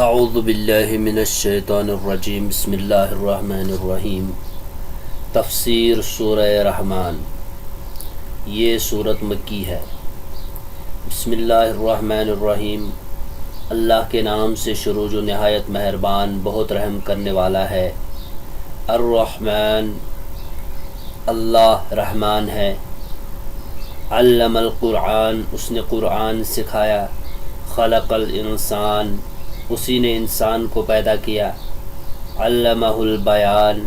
اعوذ باللہ من الشیطان الرجیم بسم اللہ الرحمن الرحیم۔ تفسیر سورہ رحمان۔ یہ سورت مکی ہے۔ بسم اللہ الرحمن الرحیم، اللہ کے نام سے شروع جو نہایت مہربان بہت رحم کرنے والا ہے۔ الرحمن، اللہ رحمان ہے۔ علم القرآن، اس نے قرآن سکھایا۔ خلق الانسان، اسی نے انسان کو پیدا کیا۔ علمہ البیان،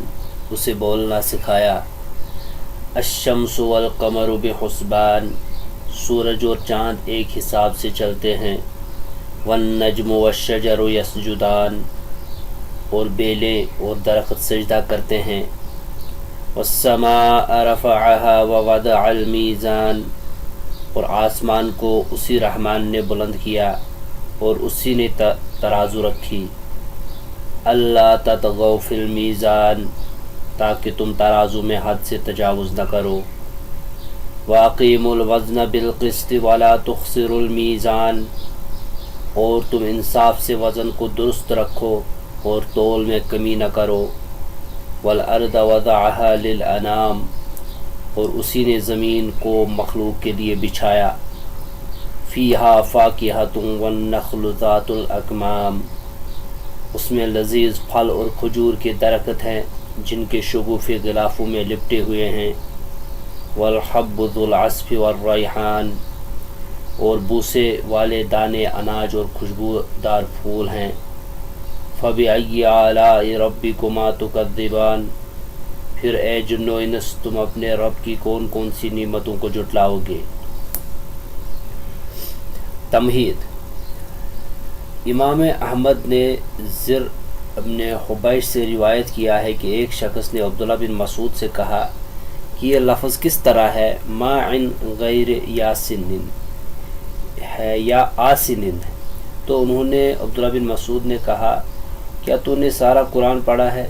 اسے بولنا سکھایا۔ الشمس والقمر بحسبان، سورج اور چاند ایک حساب سے چلتے ہیں۔ والنجم والشجر یسجدان، اور بیلیں اور درخت سجدہ کرتے ہیں۔ والسماء رفعها ووضع المیزان، اور آسمان کو اسی رحمان نے بلند کیا اور اسی نے ترازو رکھی۔ اللہ تطغوا فی المیزان، تاکہ تم ترازو میں حد سے تجاوز نہ کرو۔ واقیموا الوزن بالقسط ولا تخسروا المیزان، اور تم انصاف سے وزن کو درست رکھو اور تول میں کمی نہ کرو۔ والارض وضعها للانام، اور اسی نے زمین کو مخلوق کے لیے بچھایا۔ فیہا فاکہۃ والنخل ذات الاکمام، اس میں لذیذ پھل اور کھجور کے درخت ہیں جن کے شگوفے غلافوں میں لپٹے ہوئے ہیں۔ والحب ذو العصف والریحان، اور بوسے والے دانے اناج اور خوشبودار پھول ہیں۔ فبأی آلاء ربکما تکذبان، پھر اے جن و انس تم اپنے رب کی کون کون سی نعمتوں کو جھٹلاؤ گے۔ تمہید۔ امام احمد نے زر ابن حبیش سے روایت کیا ہے کہ ایک شخص نے عبداللہ بن مسعود سے کہا کہ یہ لفظ کس طرح ہے، ما عن غیر یاسن ہے یا آسن، تو انہوں نے عبداللہ بن مسعود نے کہا کیا تو نے سارا قرآن پڑھا ہے؟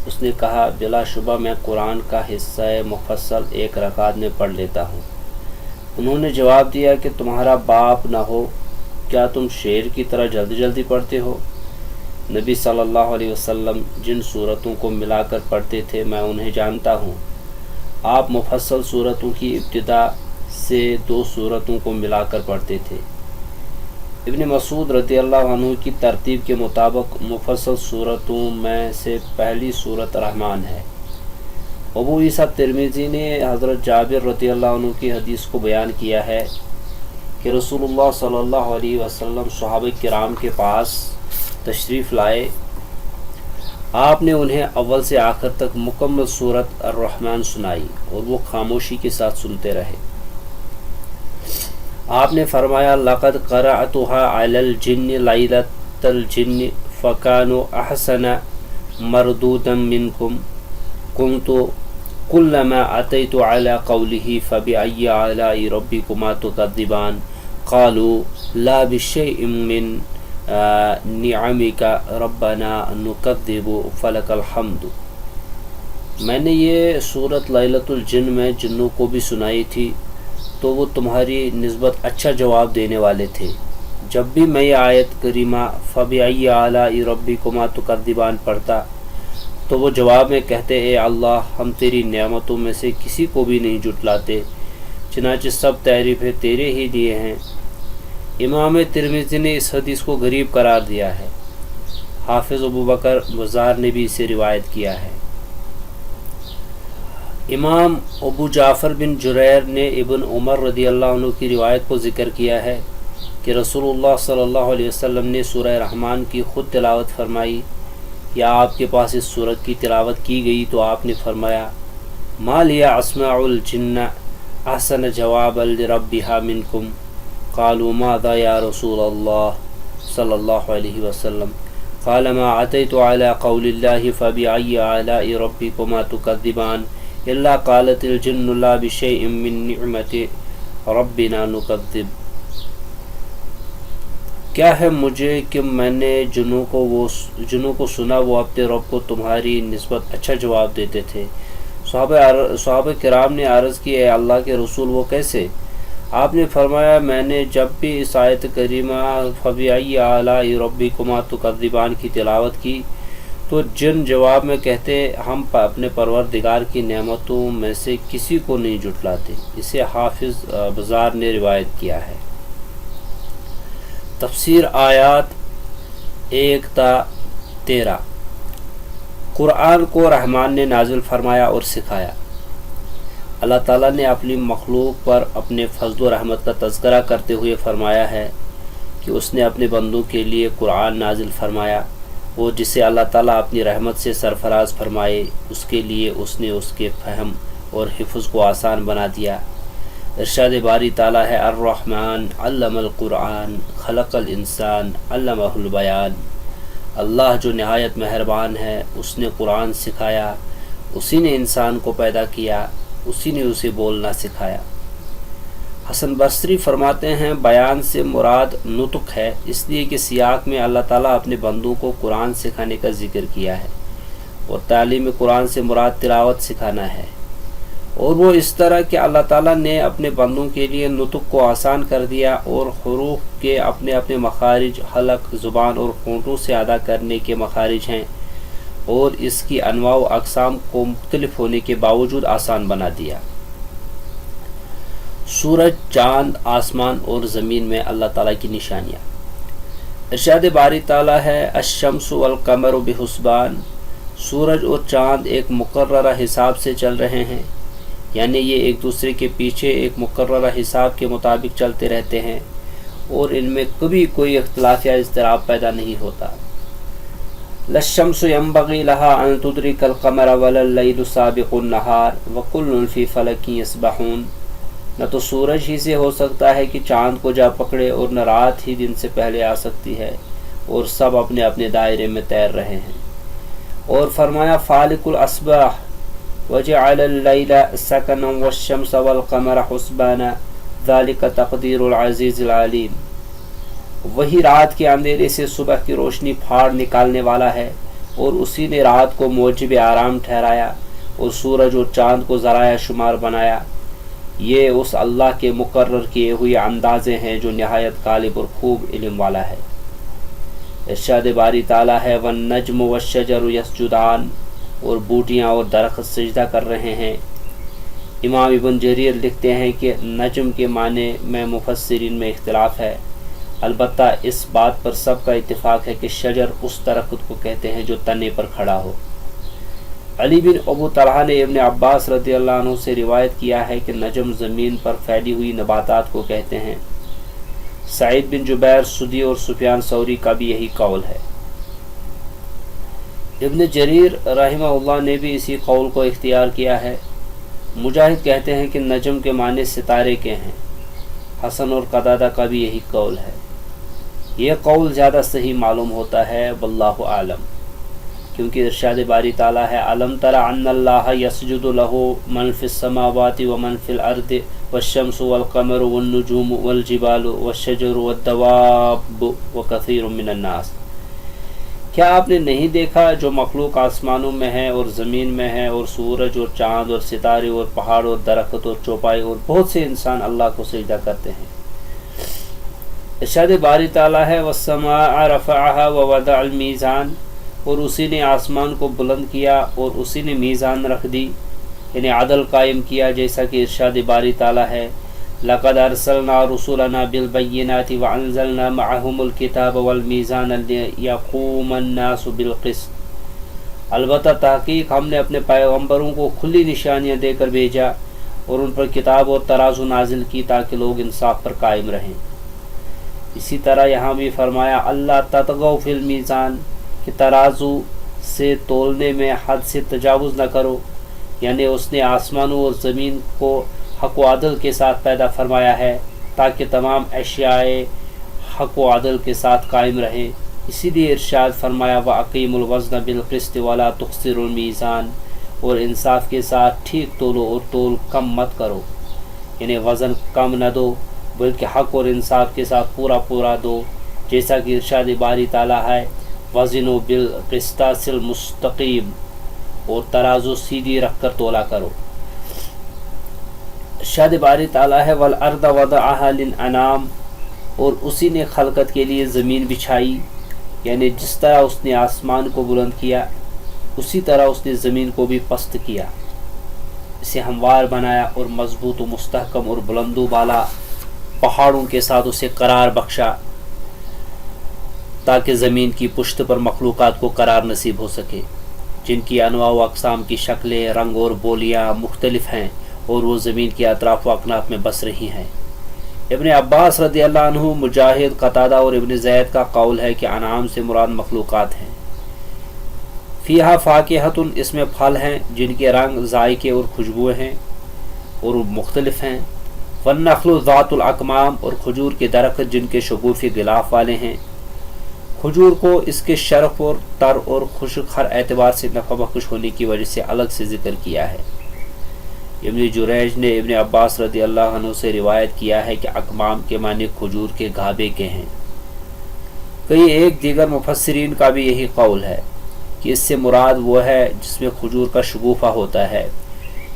اس نے کہا بلا شبہ میں قرآن کا حصہ مفصل ایک رکعت میں پڑھ لیتا ہوں۔ انہوں نے جواب دیا کہ تمہارا باپ نہ ہو، کیا تم شعر کی طرح جلدی جلدی پڑھتے ہو؟ نبی صلی اللہ علیہ وسلم جن صورتوں کو ملا کر پڑھتے تھے میں انہیں جانتا ہوں۔ آپ مفصل صورتوں کی ابتدا سے 2 صورتوں کو ملا کر پڑھتے تھے۔ ابن مسعود رضی اللہ عنہ کی ترتیب کے مطابق مفصل صورتوں میں سے پہلی صورت رحمان ہے۔ ابو عیسیٰ ترمذی نے حضرت جابر رضی اللہ عنہ کی حدیث کو بیان کیا ہے کہ رسول اللہ صلی اللہ علیہ وسلم صحابہ کرام کے پاس تشریف لائے۔ آپ نے انہیں اول سے آخر تک مکمل صورت الرحمن سنائی اور وہ خاموشی کے ساتھ سنتے رہے۔ آپ نے فرمایا لقد قرأتها علی الجن لیلۃ الجن فکانوا احسن مردودا منکم کنت کلما اتیت علی قوله فبأی آلاء ربکما تکذبان قالوا لا بشیء من نعمک ربنا نکذب فلک الحمد۔ میں نے یہ صورت لیلۃ الجن میں جنوں کو بھی سنائی تھی تو وہ تمہاری نسبت اچھا جواب دینے والے تھے۔ جب بھی میں یہ آیت کریمہ فبأی آلاء ربکما تکذبان پڑھتا تو وہ جواب میں کہتے اے اللہ ہم تیری نعمتوں میں سے کسی کو بھی نہیں جھٹلاتے، چنانچہ سب تعریفیں تیرے ہی لیے ہیں۔ امام ترمذی نے اس حدیث کو غریب قرار دیا ہے۔ حافظ ابو بکر بزار نے بھی اسے روایت کیا ہے۔ امام ابو جعفر بن جریر نے ابن عمر رضی اللہ عنہ کی روایت کو ذکر کیا ہے کہ رسول اللہ صلی اللہ علیہ وسلم نے سورہ رحمان کی خود تلاوت فرمائی یا آپ کے پاس اس سورت کی تلاوت کی گئی تو آپ نے فرمایا ما لی اسمع الجن احسن جوابا لربها منکم قالوا ماذا یا رسول اللہ صلی اللہ علیہ وسلم قال ما اتیت علی قول اللہ فبأی آلاء ربکما تکذبان الا قالت الجن لا بشیء من نعمت ربنا نکذب۔ کیا ہے مجھے کہ میں نے جنوں کو سنا وہ اپنے رب کو تمہاری نسبت اچھا جواب دیتے تھے۔ صحابہ کرام نے عرض کی اے اللہ کے رسول وہ کیسے؟ آپ نے فرمایا میں نے جب بھی اس آیت کریمہ فَبِأَيِّ آلَاءِ رَبِّكُمَا تُكَذِّبَانِ کی تلاوت کی تو جن جواب میں کہتے ہم اپنے پروردگار کی نعمتوں میں سے کسی کو نہیں جھٹلاتے۔ اسے حافظ بزار نے روایت کیا ہے۔ تفسیر آیات 1 تا 13۔ قرآن کو رحمان نے نازل فرمایا اور سکھایا۔ اللہ تعالیٰ نے اپنی مخلوق پر اپنے فضل و رحمت کا تذکرہ کرتے ہوئے فرمایا ہے کہ اس نے اپنے بندوں کے لیے قرآن نازل فرمایا، اور جسے اللہ تعالیٰ اپنی رحمت سے سرفراز فرمائے اس کے لیے اس نے اس کے فہم اور حفظ کو آسان بنا دیا۔ ارشاد باری تعالیٰ ہے الرحمن علم القرآن خلق الانسان علمہ البیان۔ اللہ جو نہایت مہربان ہے اس نے قرآن سکھایا، اسی نے انسان کو پیدا کیا، اسی نے اسے بولنا سکھایا۔ حسن بصری فرماتے ہیں بیان سے مراد نطق ہے، اس لیے کہ سیاق میں اللہ تعالیٰ اپنے بندوں کو قرآن سکھانے کا ذکر کیا ہے، اور تعلیم قرآن سے مراد تلاوت سکھانا ہے، اور وہ اس طرح کہ اللہ تعالیٰ نے اپنے بندوں کے لیے نطق کو آسان کر دیا، اور حروف کے اپنے اپنے مخارج حلق، زبان اور ہونٹوں سے ادا کرنے کے مخارج ہیں، اور اس کی انواع و اقسام کو مختلف ہونے کے باوجود آسان بنا دیا۔ سورج، چاند، آسمان اور زمین میں اللہ تعالیٰ کی نشانیاں۔ ارشاد باری تعالیٰ ہے الشمس والقمر بحسبان۔ سورج اور چاند ایک مقررہ حساب سے چل رہے ہیں، یعنی یہ ایک دوسرے کے پیچھے ایک مقررہ حساب کے مطابق چلتے رہتے ہیں، اور ان میں کبھی کوئی اختلاف یا اضطراب پیدا نہیں ہوتا۔ للشمس ينبغي لها أن تدرك القمر ولا الليل سابق النهار وكل في فلك يسبحون۔ نہ تو سورج ہی سے ہو سکتا ہے کہ چاند کو جا پکڑے، اور نہ رات ہی دن سے پہلے آ سکتی ہے، اور سب اپنے اپنے دائرے میں تیر رہے ہیں۔ اور فرمایا فالق الاسباح وجعل اللیل سکنا والشمس والقمر حسبانا ذلك تقدیر العزیز العلیم۔ وہی رات کے اندھیرے سے صبح کی روشنی پھاڑ نکالنے والا ہے، اور اسی نے رات کو موجب آرام ٹھہرایا، اور سورج اور چاند کو ذرائع شمار بنایا۔ یہ اس اللہ کے مقرر کیے ہوئے اندازے ہیں جو نہایت غالب اور خوب علم والا ہے۔ ارشاد باری تعالیٰ ہے والنجم والشجر یسجدان، اور بوٹیاں اور درخت سجدہ کر رہے ہیں۔ امام ابن جریر لکھتے ہیں کہ نجم کے معنی میں مفسرین میں اختلاف ہے، البتہ اس بات پر سب کا اتفاق ہے کہ شجر اس درخت کو کہتے ہیں جو تنے پر کھڑا ہو۔ علی بن ابو طلحہ نے ابن عباس رضی اللہ عنہ سے روایت کیا ہے کہ نجم زمین پر پھیلی ہوئی نباتات کو کہتے ہیں۔ سعید بن جبیر سدی اور سفیان ثوری کا بھی یہی قول ہے۔ ابن جریر رحمہ اللہ نے بھی اسی قول کو اختیار کیا ہے۔ مجاہد کہتے ہیں کہ نجم کے معنی ستارے کے ہیں۔ حسن اور قتادہ کا بھی یہی قول ہے۔ یہ قول زیادہ صحیح معلوم ہوتا ہے، واللہ اعلم، کیونکہ ارشاد باری تعالیٰ ہے الم تر ان اللہ یسجد لہ من فی السماوات ومن فی الارض والشمس والقمر والنجوم والجبال والشجر والدواب وکثیر من الناس۔ کیا آپ نے نہیں دیکھا جو مخلوق آسمانوں میں ہے اور زمین میں ہے، اور سورج اور چاند اور ستارے اور پہاڑ اور درخت اور چوپائے اور بہت سے انسان اللہ کو سجدہ کرتے ہیں۔ ارشاد باری تعالیٰ ہے والسماء رفعها ووضع المیزان، اور اسی نے آسمان کو بلند کیا اور اسی نے میزان رکھ دی، یعنی عدل قائم کیا، جیسا کہ ارشاد باری تعالیٰ ہے لقد ارسلنا رسولنا بالبینات وانزلنا معهم الکتاب والمیزان لیقوم الناس بالقسط۔ البتہ تحقیق ہم نے اپنے پیغمبروں کو کھلی نشانیاں دے کر بھیجا، اور ان پر کتاب اور ترازو نازل کی تاکہ لوگ انصاف پر قائم رہیں۔ اسی طرح یہاں بھی فرمایا اللہ تطغوا فی المیزان، کہ ترازو سے تولنے میں حد سے تجاوز نہ کرو، یعنی اس نے آسمانوں اور زمین کو حق و عدل کے ساتھ پیدا فرمایا ہے تاکہ تمام اشیاء حق و عدل کے ساتھ قائم رہیں۔ اسی لیے ارشاد فرمایا وَأَقِيمُوا الْوَزْنَ بِالْقِسْطِ وَلَا تُخْسِرُوا الْمِيزَانَ، اور انصاف کے ساتھ ٹھیک تولو اور تول کم مت کرو، یعنی وزن کم نہ دو بلکہ حق اور انصاف کے ساتھ پورا پورا دو، جیسا کہ ارشاد باری تعالیٰ ہے وزنوا بالقسطاس المستقیم، اور ترازو سیدھی رکھ کر تولا کرو۔ ارشاد باری تعالیٰ ہے والارض وضعها للانام، اور اسی نے خلقت کے لیے زمین بچھائی، یعنی جس طرح اس نے آسمان کو بلند کیا اسی طرح اس نے زمین کو بھی پست کیا، اسے ہموار بنایا اور مضبوط و مستحکم اور بلند و بالا پہاڑوں کے ساتھ اسے قرار بخشا تاکہ زمین کی پشت پر مخلوقات کو قرار نصیب ہو سکے، جن کی انواع و اقسام کی شکلیں، رنگ اور بولیاں مختلف ہیں اور وہ زمین کے اطراف و اکناف میں بس رہی ہیں۔ ابن عباس رضی اللہ عنہ، مجاہد، قتادہ اور ابن زید کا قول ہے کہ انعام سے مراد مخلوقات ہیں۔ فیہا فاکہۃ، اس میں پھل ہیں جن کے رنگ، ذائقے اور خوشبوئیں ہیں اور مختلف ہیں۔ والنخل ذات الاکمام، اور کھجور کے درخت جن کے شگوفے غلاف والے ہیں۔ کھجور کو اس کے شرف اور تر اور خشک ہر اعتبار سے نفع بخش ہونے کی وجہ سے الگ سے ذکر کیا ہے۔ ابن جریج نے ابن عباس رضی اللہ عنہ سے روایت کیا ہے کہ اکمام کے معنی کھجور کے گھابے کے ہیں۔ کئی ایک دیگر مفسرین کا بھی یہی قول ہے کہ اس سے مراد وہ ہے جس میں کھجور کا شگوفہ ہوتا ہے،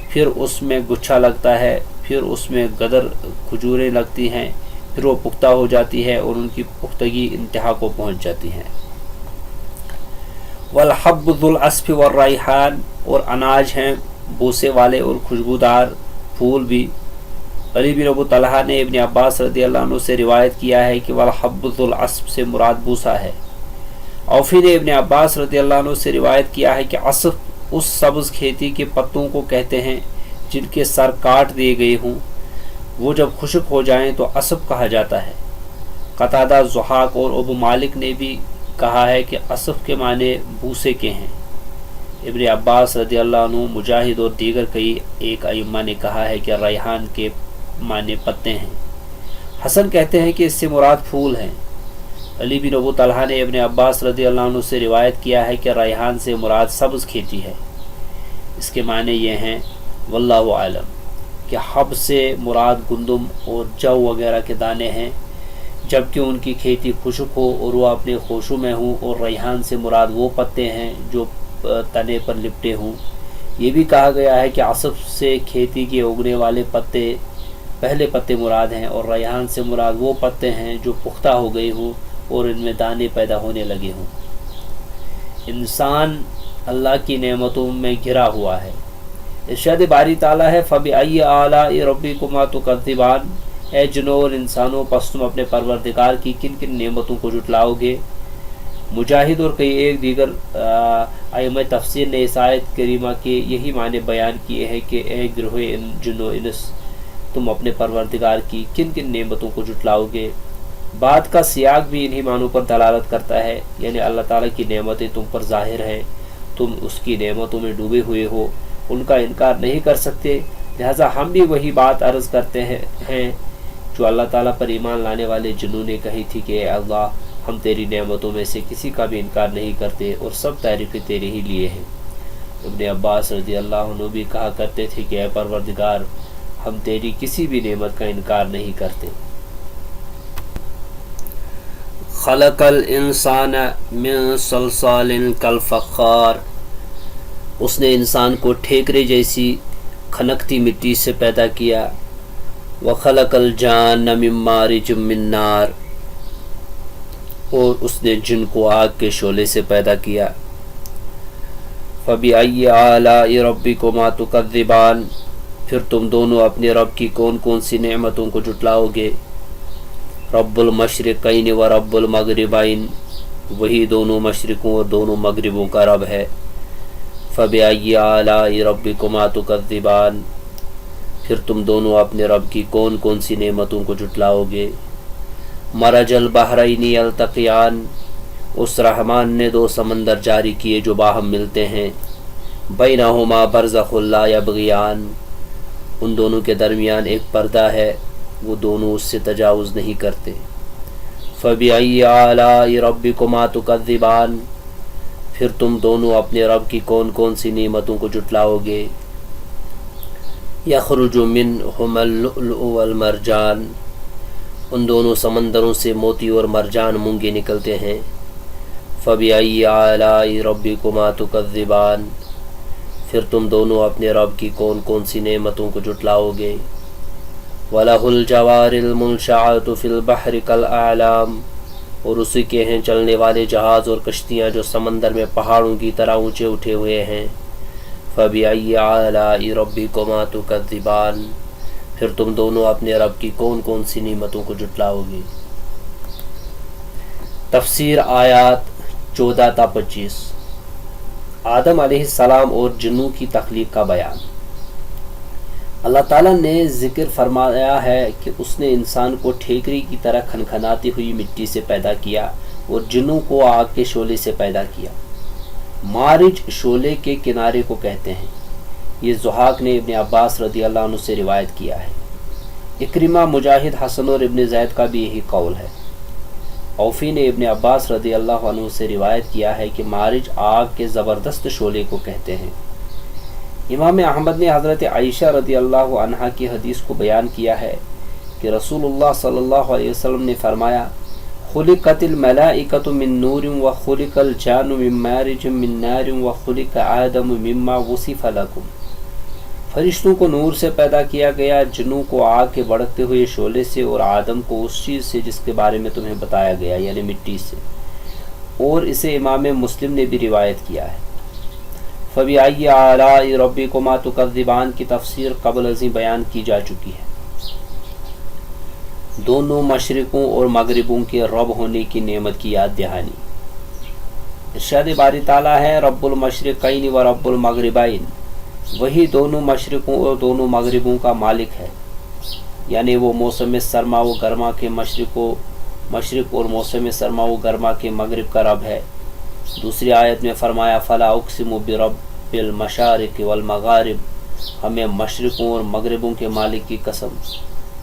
پھر اس میں گچھا لگتا ہے، پھر اس میں گدر کھجوریں لگتی ہیں، پھر وہ پختہ ہو جاتی ہے اور ان کی پختگی انتہا کو پہنچ جاتی ہیں۔ والحب ذو العصف والریحان، اور اناج ہیں بوسے والے اور خوشبودار پھول بھی۔ علی بن ابو طلحہ نے ابن عباس رضی اللہ عنہ سے روایت کیا ہے کہ والحب ذو العصف سے مراد بوسا ہے۔ اوفی نے ابن عباس رضی اللہ عنہ سے روایت کیا ہے کہ عصف اس سبز کھیتی کے پتوں کو کہتے ہیں جن کے سر کاٹ دیے گئے ہوں، وہ جب خشک ہو جائیں تو عصف کہا جاتا ہے۔ قتادہ، ضحاک اور ابو مالک نے بھی کہا ہے کہ عصف کے معنی بوسے کے ہیں۔ ابن عباس رضی اللہ عنہ، مجاہد اور دیگر کئی ایک ائمہ نے کہا ہے کہ ریحان کے معنی پتے ہیں۔ حسن کہتے ہیں کہ اس سے مراد پھول ہیں۔ علی بن ابو طلحہ نے ابن عباس رضی اللہ عنہ سے روایت کیا ہے کہ ریحان سے مراد سبز کھیتی ہے۔ اس کے معنی یہ ہیں واللہ عالم کہ حب سے مراد گندم اور جو وغیرہ کے دانے ہیں جبکہ ان کی کھیتی خشک ہو اور وہ اپنے خوشو میں ہوں، اور ریحان سے مراد وہ پتے ہیں جو تنے پر لپٹے ہوں۔ یہ بھی کہا گیا ہے کہ عصف سے کھیتی کے اگنے والے پتے پہلے پتے مراد ہیں، اور ریحان سے مراد وہ پتے ہیں جو پختہ ہو گئے ہوں اور ان میں دانے پیدا ہونے لگے ہوں۔ انسان اللہ کی نعمتوں میں گھرا ہوا ہے۔ ارشاد باری تعالیٰ ہے فَبِأَيِّ آلَاءِ رَبِّكُمَا تُكَذِّبَانِ، اے جنوں اور انسانوں، پس تم اپنے پروردگار کی کن کن نعمتوں کو جھٹلاؤ گے۔ مجاہد اور کئی ایک دیگر ائمہ تفسیر نے اس آیت کریمہ کے یہی معنی بیان کیے ہیں کہ اے گروہ جن و انس، تم اپنے پروردگار کی کن کن نعمتوں کو جھٹلاؤ گے۔ بات کا سیاق بھی انہی معنوں پر دلالت کرتا ہے، یعنی اللہ تعالیٰ کی نعمتیں تم پر ظاہر ہیں، تم اس کی نعمتوں میں ڈوبے ہوئے ہو، ان کا انکار نہیں کر سکتے، لہٰذا ہم بھی وہی بات عرض کرتے ہیں جو اللہ تعالیٰ پر ایمان لانے والے جنوں نے کہی تھی کہ اے اللہ، ہم تیری نعمتوں میں سے کسی کا بھی انکار نہیں کرتے اور سب تعریفیں تیرے ہی لیے ہیں۔ ابن عباس رضی اللہ عنہ بھی کہا کرتے تھے کہ اے پروردگار، ہم تیری کسی بھی نعمت کا انکار نہیں کرتے۔ خلق الانسان من صلصال کالفخار، اس نے انسان کو ٹھیکرے جیسی کھنکتی مٹی سے پیدا کیا۔ وخلق الجان من مارج من نار، اور اس نے جن کو آگ کے شعلے سے پیدا کیا۔ فَبِأَيِّ آلَاءِ رَبِّكُمَا تُكَذِّبَانِ، پھر تم دونوں اپنے رب کی کون کون سی نعمتوں کو جھٹلاؤ گے۔ رب المشرقین و رب المغربین، وہی دونوں مشرقوں اور دونوں مغربوں کا رب ہے۔ فَبِأَيِّ آلَاءِ رَبِّكُمَا تُكَذِّبَانِ، پھر تم دونوں اپنے رب کی کون کون سی نعمتوں کو جھٹلاؤ گے۔ مرج البحرین یلتقیان، اس رحمان نے دو سمندر جاری کیے جو باہم ملتے ہیں۔ بینہما برزخ لا یبغیان، ان دونوں کے درمیان ایک پردہ ہے، وہ دونوں اس سے تجاوز نہیں کرتے۔ فَبِأَيِّ آلَاءِ رَبِّكُمَا تُكَذِّبَانِ، پھر تم دونوں اپنے رب کی کون کون سی نعمتوں کو جھٹلاؤ گے۔ یخرج منہما اللؤلؤ والمرجان، ان دونوں سمندروں سے موتی اور مرجان مونگے نکلتے ہیں۔ فَبِأَيِّ آلَاءِ رَبِّكُمَا تُكَذِّبَانِ، پھر تم دونوں اپنے رب کی کون کون سی نعمتوں کو جھٹلاؤ گے۔ وَلَهُ الْجَوَارِ الْمُنْشَآتُ فِي الْبَحْرِ كَالْأَعْلَامِ، اور اسی کے ہیں چلنے والے جہاز اور کشتیاں جو سمندر میں پہاڑوں کی طرح اونچے اٹھے ہوئے ہیں۔ فَبِأَيِّ آلَاءِ رَبِّكُمَا تُكَذِّبَانِ، پھر تم دونوں اپنے رب کی کون کون سی نعمتوں کو جھٹلاؤ گے۔ تفسیر آیات 14 تا 25۔ آدم علیہ السلام اور جنوں کی تخلیق کا بیان۔ اللہ تعالیٰ نے ذکر فرمایا ہے کہ اس نے انسان کو ٹھیکری کی طرح کھنکھناتی ہوئی مٹی سے پیدا کیا اور جنوں کو آگ کے شعلے سے پیدا کیا۔ مارج شعلے کے کنارے کو کہتے ہیں۔ یہ ضحاک نے ابن عباس رضی اللہ عنہ سے روایت کیا ہے۔ اکرمہ، مجاہد، حسن اور ابن زید کا بھی یہی قول ہے۔ اوفی نے ابن عباس رضی اللہ عنہ سے روایت کیا ہے کہ مارج آگ کے زبردست شعلے کو کہتے ہیں۔ امام احمد نے حضرت عائشہ رضی اللہ عنہا کی حدیث کو بیان کیا ہے کہ رسول اللہ صلی اللہ علیہ وسلم نے فرمایا، خلقت الملائکۃ من نور وخلق الجان من مارج من نار وخلق آدم مما وصف لکم، فرشتوں کو نور سے پیدا کیا گیا، جنوں کو آگ کے بھڑکتے ہوئے شعلے سے، اور آدم کو اس چیز سے جس کے بارے میں تمہیں بتایا گیا یعنی مٹی سے، اور اسے امام مسلم نے بھی روایت کیا ہے۔ فَبِأَيِّ آلَاءِ رَبِّكُمَا تُكَذِّبَانِ کی تفسیر قبل ازیں بیان کی جا چکی ہے۔ دونوں مشرقوں اور مغربوں کے رب ہونے کی نعمت کی یاد دہانی۔ ارشاد باری تعالیٰ ہے، رب المشرقین و رب المغربین، وہی دونوں مشرقوں اور دونوں مغربوں کا مالک ہے، یعنی وہ موسم سرما و گرما کے مشرق اور موسم سرما و گرما کے مغرب کا رب ہے۔ دوسری آیت میں فرمایا، فلا اقسم برب المشارق والمغارب، ہمیں مشرقوں اور مغربوں کے مالک کی قسم۔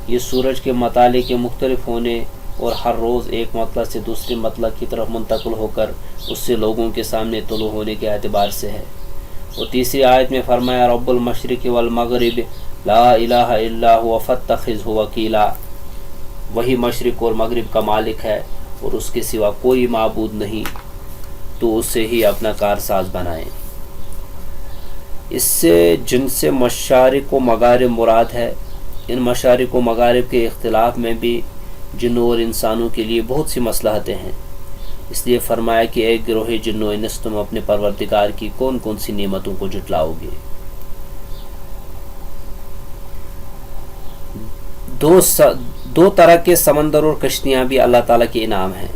یہ سورج کے مطالع کے مختلف ہونے اور ہر روز ایک مطلع سے دوسرے مطلع کی طرف منتقل ہو کر اس سے لوگوں کے سامنے طلوع ہونے کے اعتبار سے ہے۔ اور تیسری آیت میں فرمایا، رب المشرق والمغرب لا الہ الا هو فاتخذہ وکیلا، وہی مشرق اور مغرب کا مالک ہے اور اس کے سوا کوئی معبود نہیں، تو اسے ہی اپنا کارساز بنائیں۔ اس سے جن سے مشارق و مغارب مراد ہے، ان مشارق و مغارب کے اختلاف میں بھی جنوں اور انسانوں کے لیے بہت سی مصلحتیں ہیں، اس لیے فرمایا کہ ایک گروہ جن و انس تم اپنے پروردگار کی کون کون سی نعمتوں کو جھٹلاؤ گے۔ دو طرح کے سمندر اور کشتیاں بھی اللہ تعالیٰ کے انعام ہیں۔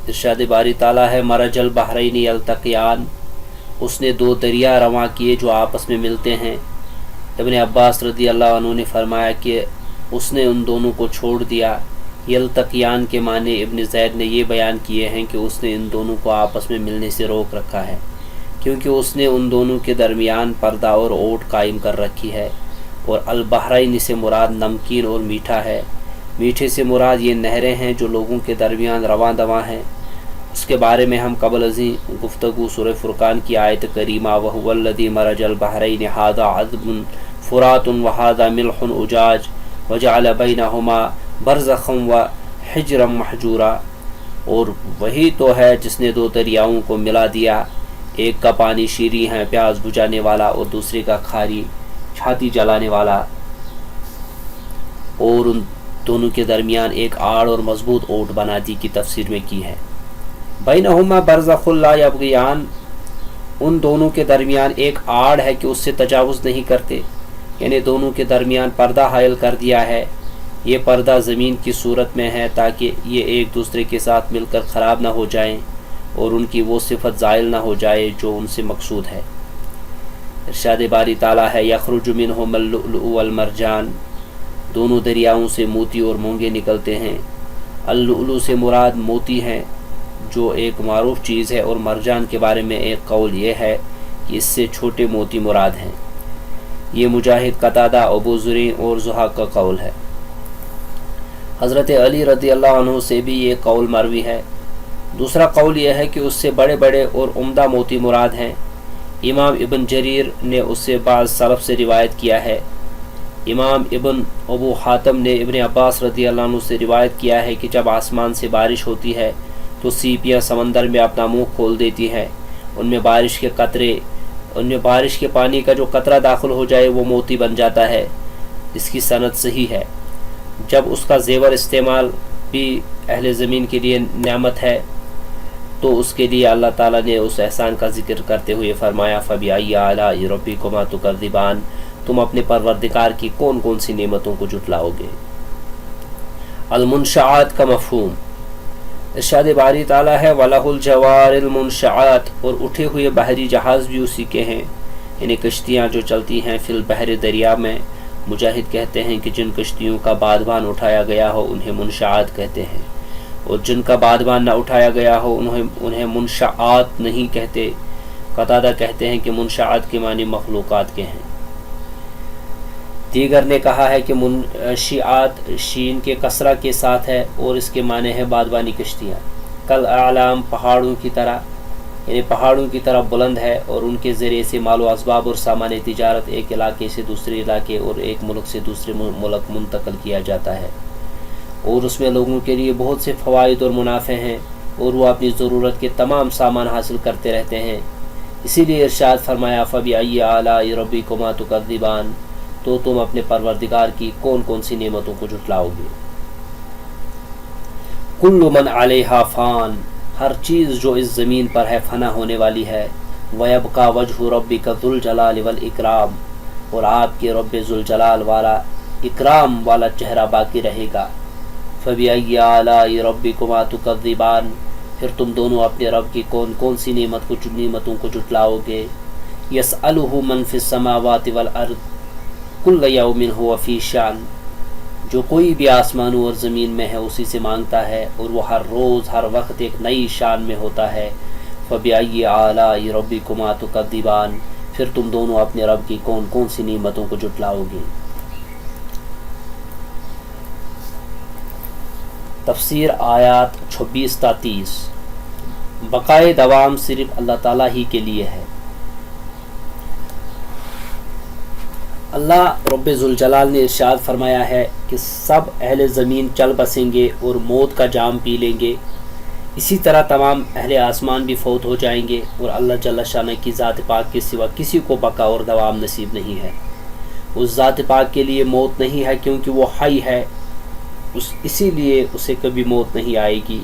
ارشاد باری تعالیٰ ہے، مرج البحرین یلتقیان، اس نے دو دریا رواں کیے جو آپس میں ملتے ہیں۔ ابن عباس رضی اللہ عنہ نے فرمایا کہ اس نے ان دونوں کو چھوڑ دیا۔ یلتقیان کے معنی ابن زید نے یہ بیان کیے ہیں کہ اس نے ان دونوں کو آپس میں ملنے سے روک رکھا ہے، کیونکہ اس نے ان دونوں کے درمیان پردہ اور اوٹ قائم کر رکھی ہے۔ اور البحرین سے مراد نمکین اور میٹھا ہے، میٹھے سے مراد یہ نہریں ہیں جو لوگوں کے درمیان رواں دواں ہیں۔ اس کے بارے میں ہم قبل ازیں گفتگو سورہ فرقان کی آیت کریمہ وَهُوَ الَّذِي مَرَجَ الْبَحْرَيْنِ هَذَا عَذْبٌ فُرَاتٌ وَهَذَا مِلْحٌ أُجَاجٌ وَجَعَلَ بَيْنَهُمَا بَرْزَخًا وَحِجْرًا مَحْجُورًا، اور وہی تو ہے جس نے دو دریاؤں کو ملا دیا، ایک کا پانی شیریں ہے پیاز بجھانے والا اور دوسرے کا کھاری چھاتی جلانے والا، اور ان دونوں کے درمیان ایک آڑ اور مضبوط اوٹ بنا دی کی تفسیر میں کی ہے۔ بینہما برزخ لا یبغیان، ان دونوں کے درمیان ایک آڑ ہے کہ اس سے تجاوز نہیں کرتے، یعنی دونوں کے درمیان پردہ حائل کر دیا ہے۔ یہ پردہ زمین کی صورت میں ہے تاکہ یہ ایک دوسرے کے ساتھ مل کر خراب نہ ہو جائیں اور ان کی وہ صفت زائل نہ ہو جائے جو ان سے مقصود ہے۔ ارشاد باری تعالیٰ ہے، یخرج منہما اللؤلؤ والمرجان، دونوں دریاؤں سے موتی اور مونگے نکلتے ہیں۔ اللؤلؤ سے مراد موتی ہیں جو ایک معروف چیز ہے، اور مرجان کے بارے میں ایک قول یہ ہے کہ اس سے چھوٹے موتی مراد ہیں۔ یہ مجاہد، قتادہ، ابو زرین اور ضحاک کا قول ہے۔ حضرت علی رضی اللہ عنہ سے بھی یہ قول مروی ہے۔ دوسرا قول یہ ہے کہ اس سے بڑے بڑے اور عمدہ موتی مراد ہیں۔ امام ابن جریر نے اس سے بعض سلف سے روایت کیا ہے۔ امام ابن ابو حاتم نے ابن عباس رضی اللہ عنہ سے روایت کیا ہے کہ جب آسمان سے بارش ہوتی ہے تو سیپیاں سمندر میں اپنا منہ کھول دیتی ہیں، ان میں بارش کے پانی کا جو قطرہ داخل ہو جائے وہ موتی بن جاتا ہے۔ اس کی سند صحیح ہے۔ جب اس کا زیور استعمال بھی اہل زمین کے لیے نعمت ہے تو اس کے لیے اللہ تعالیٰ نے اس احسان کا ذکر کرتے ہوئے فرمایا فَبِأَيِّ آلَاءِ رَبِّكُمَا تُكَذِّبَانِ، تم اپنے پروردگار کی کون کون سی نعمتوں کو جھٹلاؤ گے۔ المنشآت کا مفہوم، ارشاد باری تعالیٰ ہے وَلَهُ الْجَوَارِ الْمُنشآت، اور اٹھے ہوئے بحری جہاز بھی اسی کے ہیں، یعنی کشتیاں جو چلتی ہیں فی البحر دریا میں۔ مجاہد کہتے ہیں کہ جن کشتیوں کا بادبان اٹھایا گیا ہو انہیں منشآت کہتے ہیں، اور جن کا بادبان نہ اٹھایا گیا ہو انہیں منشآت نہیں کہتے۔ قتادہ کہتے ہیں کہ منشآت کے معنی مخلوقات کے ہیں۔ دیگر نے کہا ہے کہ منشآت شین کے کسرہ کے ساتھ ہے اور اس کے معنی ہے بادبانی کشتیاں۔ کل اعلام، پہاڑوں کی طرح، یعنی پہاڑوں کی طرح بلند ہے، اور ان کے ذریعے سے مال و اسباب اور سامان تجارت ایک علاقے سے دوسرے علاقے اور ایک ملک سے دوسرے ملک منتقل کیا جاتا ہے، اور اس میں لوگوں کے لیے بہت سے فوائد اور منافع ہیں، اور وہ اپنی ضرورت کے تمام سامان حاصل کرتے رہتے ہیں۔ اسی لیے ارشاد فرمایا فَبِأَيِّ آلَاءِ رَبِّكُمَا تُكَذِّبَانِ، تو تم اپنے پروردگار کی کون کون سی نعمتوں کو جھٹلاؤ گے۔ کل من علیہا فان، ہر چیز جو اس زمین پر ہے فنا ہونے والی ہے۔ وَيَبْقَى وَجْهُ رَبِّكَ ذُو الْجَلَالِ وَالْإِكْرَامِ، اور آپ کے رب ذوالجلال والا اکرام والا چہرہ باقی رہے گا۔ فَبِأَيِّ آلَاءِ رَبِّكُمَا تُكَذِّبَانِ، پھر تم دونوں اپنے رب کی کون کون سی نعمتوں کو جھٹلاؤ گے۔ يَسْأَلُهُ مَن فِي السَّمَاوَاتِ وَالْأَرْضِ كُلَّ يَوْمٍ هُوَ فِي شَأْنٍ، جو کوئی بھی آسمانوں اور زمین میں ہے اسی سے مانگتا ہے، اور وہ ہر روز ہر وقت ایک نئی شان میں ہوتا ہے۔ فَبِأَيِّ آلَاءِ رَبِّكُمَا تُكَذِّبَانِ، پھر تم دونوں اپنے رب کی کون کون سی نعمتوں کو جھٹلاؤ گے۔ تفسیر آیات 26 تا 30۔ بقائے دوام صرف اللہ تعالیٰ ہی کے لیے ہے۔ اللہ رب ذوالجلال نے ارشاد فرمایا ہے کہ سب اہل زمین چل بسیں گے اور موت کا جام پی لیں گے، اسی طرح تمام اہل آسمان بھی فوت ہو جائیں گے، اور اللہ جل شانہ کی ذات پاک کے سوا کسی کو بقا اور دوام نصیب نہیں ہے۔ اس ذات پاک کے لیے موت نہیں ہے کیونکہ وہ حی ہے، اسی لیے اسے کبھی موت نہیں آئے گی۔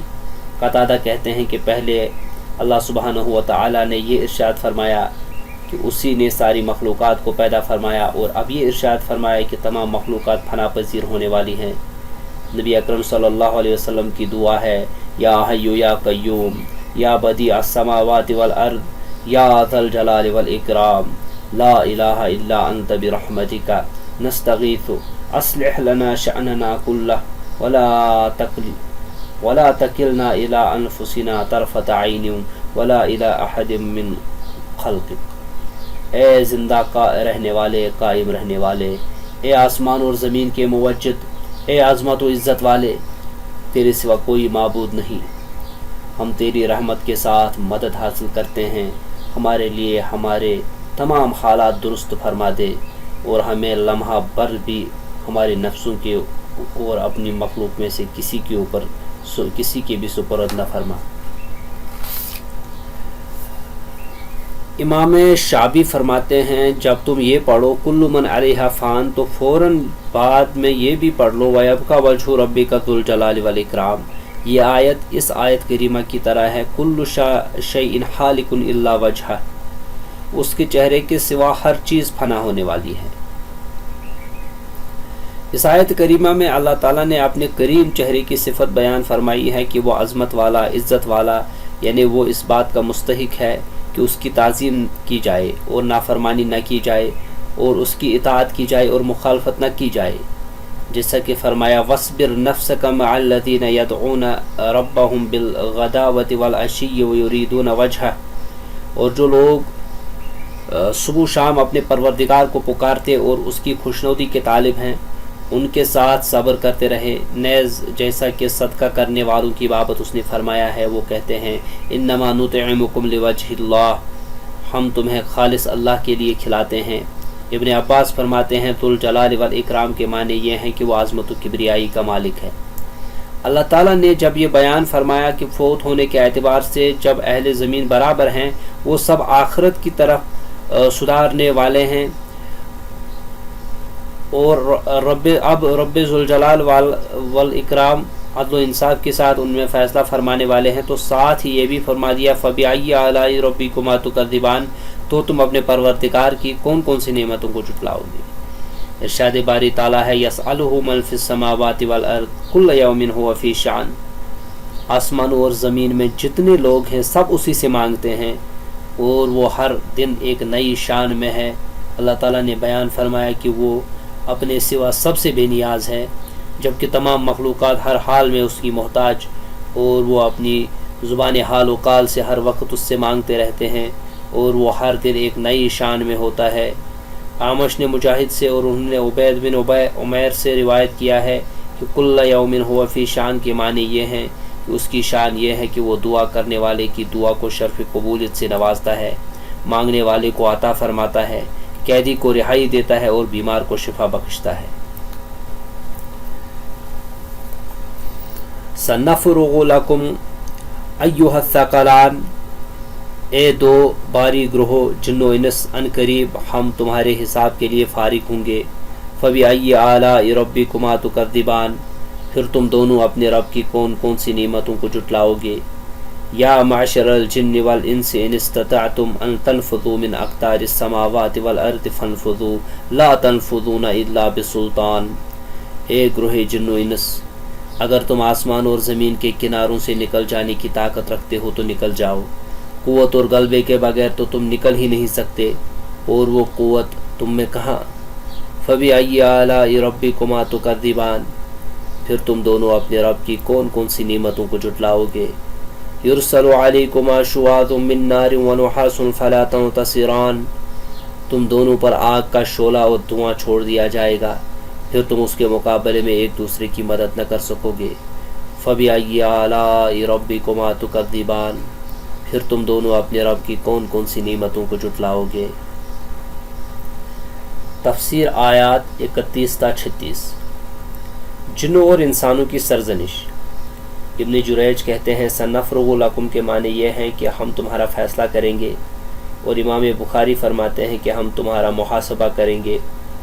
قتادہ کہتے ہیں کہ پہلے اللہ سبحانہ و تعالی نے یہ ارشاد فرمایا کہ اسی نے ساری مخلوقات کو پیدا فرمایا، اور اب یہ ارشاد فرمایا کہ تمام مخلوقات فنا پذیر ہونے والی ہیں۔ نبی اکرم صلی اللہ علیہ وسلم کی دعا ہے یا حی یا قیوم یا بدیع السماوات والارض یا ذا الجلال والاکرام لا الہ الا انت برحمتک نستغیث اصلح لنا شأننا کلہ ولا تکلنا الی انفسنا طرفۃ عین ولا الی احد من خلقک۔ اے زندہ رہنے والے، قائم رہنے والے، اے آسمان اور زمین کے موجد، اے عظمت و عزت والے، تیرے سوا کوئی معبود نہیں، ہم تیری رحمت کے ساتھ مدد حاصل کرتے ہیں، ہمارے لیے ہمارے تمام حالات درست فرما دے، اور ہمیں لمحہ بھر بھی ہمارے نفسوں کے اور اپنی مخلوق میں سے کسی کے بھی سپرد نہ فرما۔ امام شعبی فرماتے ہیں جب تم یہ پڑھو کل من علیہا فان تو فوراً بعد میں یہ بھی پڑھ لو وَيَبْقَى وَجْهُ رَبِّكَ ذُو الْجَلَالِ وَالْإِكْرَامِ۔ یہ آیت اس آیت کریمہ کی طرح ہے، کل شیء حالک الا وجہہ، اس کے چہرے کے سوا ہر چیز فنا ہونے والی ہے۔ اس آیت کریمہ میں اللہ تعالیٰ نے اپنے کریم چہرے کی صفت بیان فرمائی ہے کہ وہ عظمت والا، عزت والا، یعنی وہ اس بات کا مستحق ہے کہ اس کی تعظیم کی جائے اور نافرمانی نہ کی جائے، اور اس کی اطاعت کی جائے اور مخالفت نہ کی جائے، جیسا کہ فرمایا وَاصْبِرْ نَفْسَكَ مَعَ الَّذِينَ يَدْعُونَ رَبَّهُمْ بِالْغَدَاوَةِ وَالْعَشِيِّ وَيُرِيدُونَ وَجْهَهُ، اور جو لوگ صبح شام اپنے پروردگار کو پکارتے اور اس کی خوشنودی کے طالب ہیں، ان کے ساتھ صبر کرتے رہے۔ نیز جیسا کہ صدقہ کرنے والوں کی بابت اس نے فرمایا ہے، وہ کہتے ہیں انما نطعمکم لوجہ اللہ، ہم تمہیں خالص اللہ کے لیے کھلاتے ہیں۔ ابن عباس فرماتے ہیں ذو الجلال والاکرام کے معنی یہ ہیں کہ وہ عظمت و کبریائی کا مالک ہے۔ اللہ تعالیٰ نے جب یہ بیان فرمایا کہ فوت ہونے کے اعتبار سے جب اہل زمین برابر ہیں، وہ سب آخرت کی طرف سدھارنے والے ہیں، اور رب ذوالجلال والاکرام عدل و انصاف کے ساتھ ان میں فیصلہ فرمانے والے ہیں، تو ساتھ ہی یہ بھی فرما دیا فَبِأَيِّ آلَاءِ رَبِّكُمَا تُكَذِّبَانِ، تو تم اپنے پروردگار کی کون کون سی نعمتوں کو جھٹلاؤ گے۔ ارشاد باری تعالیٰ ہے یسألہ من فی السماوات والارض کل یوم ھو فی شأن، آسمانوں اور زمین میں جتنے لوگ ہیں سب اسی سے مانگتے ہیں اور وہ ہر دن ایک نئی شان میں ہے۔ اللہ تعالیٰ نے بیان فرمایا کہ وہ اپنے سوا سب سے بے نیاز ہے، جبکہ تمام مخلوقات ہر حال میں اس کی محتاج، اور وہ اپنی زبان حال و قال سے ہر وقت اس سے مانگتے رہتے ہیں، اور وہ ہر دن ایک نئی شان میں ہوتا ہے۔ عامش نے مجاہد سے اور انہوں نے عبید بن عمیر سے روایت کیا ہے کہ کل یوم ھو فی شان کے معنی یہ ہیں کہ اس کی شان یہ ہے کہ وہ دعا کرنے والے کی دعا کو شرف قبولیت سے نوازتا ہے، مانگنے والے کو عطا فرماتا ہے، قیدی کو رہائی دیتا ہے اور بیمار کو شفا بخشتا ہے۔ سنفرغ لکم ایھا الثقلان، اے دو باری گروہو جن و انس، ان قریب ہم تمہارے حساب کے لیے فارغ ہوں گے۔ فَبِأَيِّ آلَاءِ رَبِّكُمَا تُكَذِّبَانِ، پھر تم دونوں اپنے رب کی کون کون سی نعمتوں کو جھٹلاؤ گے۔ یا معشر الجن والانس ان استطعتم ان تنفذوا من اقطار السماوات والارض فانفذوا لا تنفذون الا بسلطان، اے گروہ جن و انس، اگر تم آسمان اور زمین کے کناروں سے نکل جانے کی طاقت رکھتے ہو تو نکل جاؤ، قوت اور غلبے کے بغیر تو تم نکل ہی نہیں سکتے، اور وہ قوت تم میں کہاں۔ فَبِأَيِّ آلَاءِ رَبِّكُمَا تُكَذِّبَانِ، پھر تم دونوں اپنے رب کی کون کون سی نعمتوں کو جھٹلاؤ گے۔ یرسل علیکما شواظ من نار ونحاس فلا تنتصران، تم دونوں پر آگ کا شعلہ اور دھواں چھوڑ دیا جائے گا، پھر تم اس کے مقابلے میں ایک دوسرے کی مدد نہ کر سکو گے۔ فَبِأَيِّ آلَاءِ رَبِّكُمَا تُكَذِّبَانِ، پھر تم دونوں اپنے رب کی کون کون سی نعمتوں کو جھٹلاؤ گے۔ تفسیر آیات 31 تا 36۔ جنوں اور انسانوں کی سرزنش۔ ابن جریج کہتے ہیں سنفرغ لکم کے معنی یہ ہیں کہ ہم تمہارا فیصلہ کریں گے، اور امام بخاری فرماتے ہیں کہ ہم تمہارا محاسبہ کریں گے،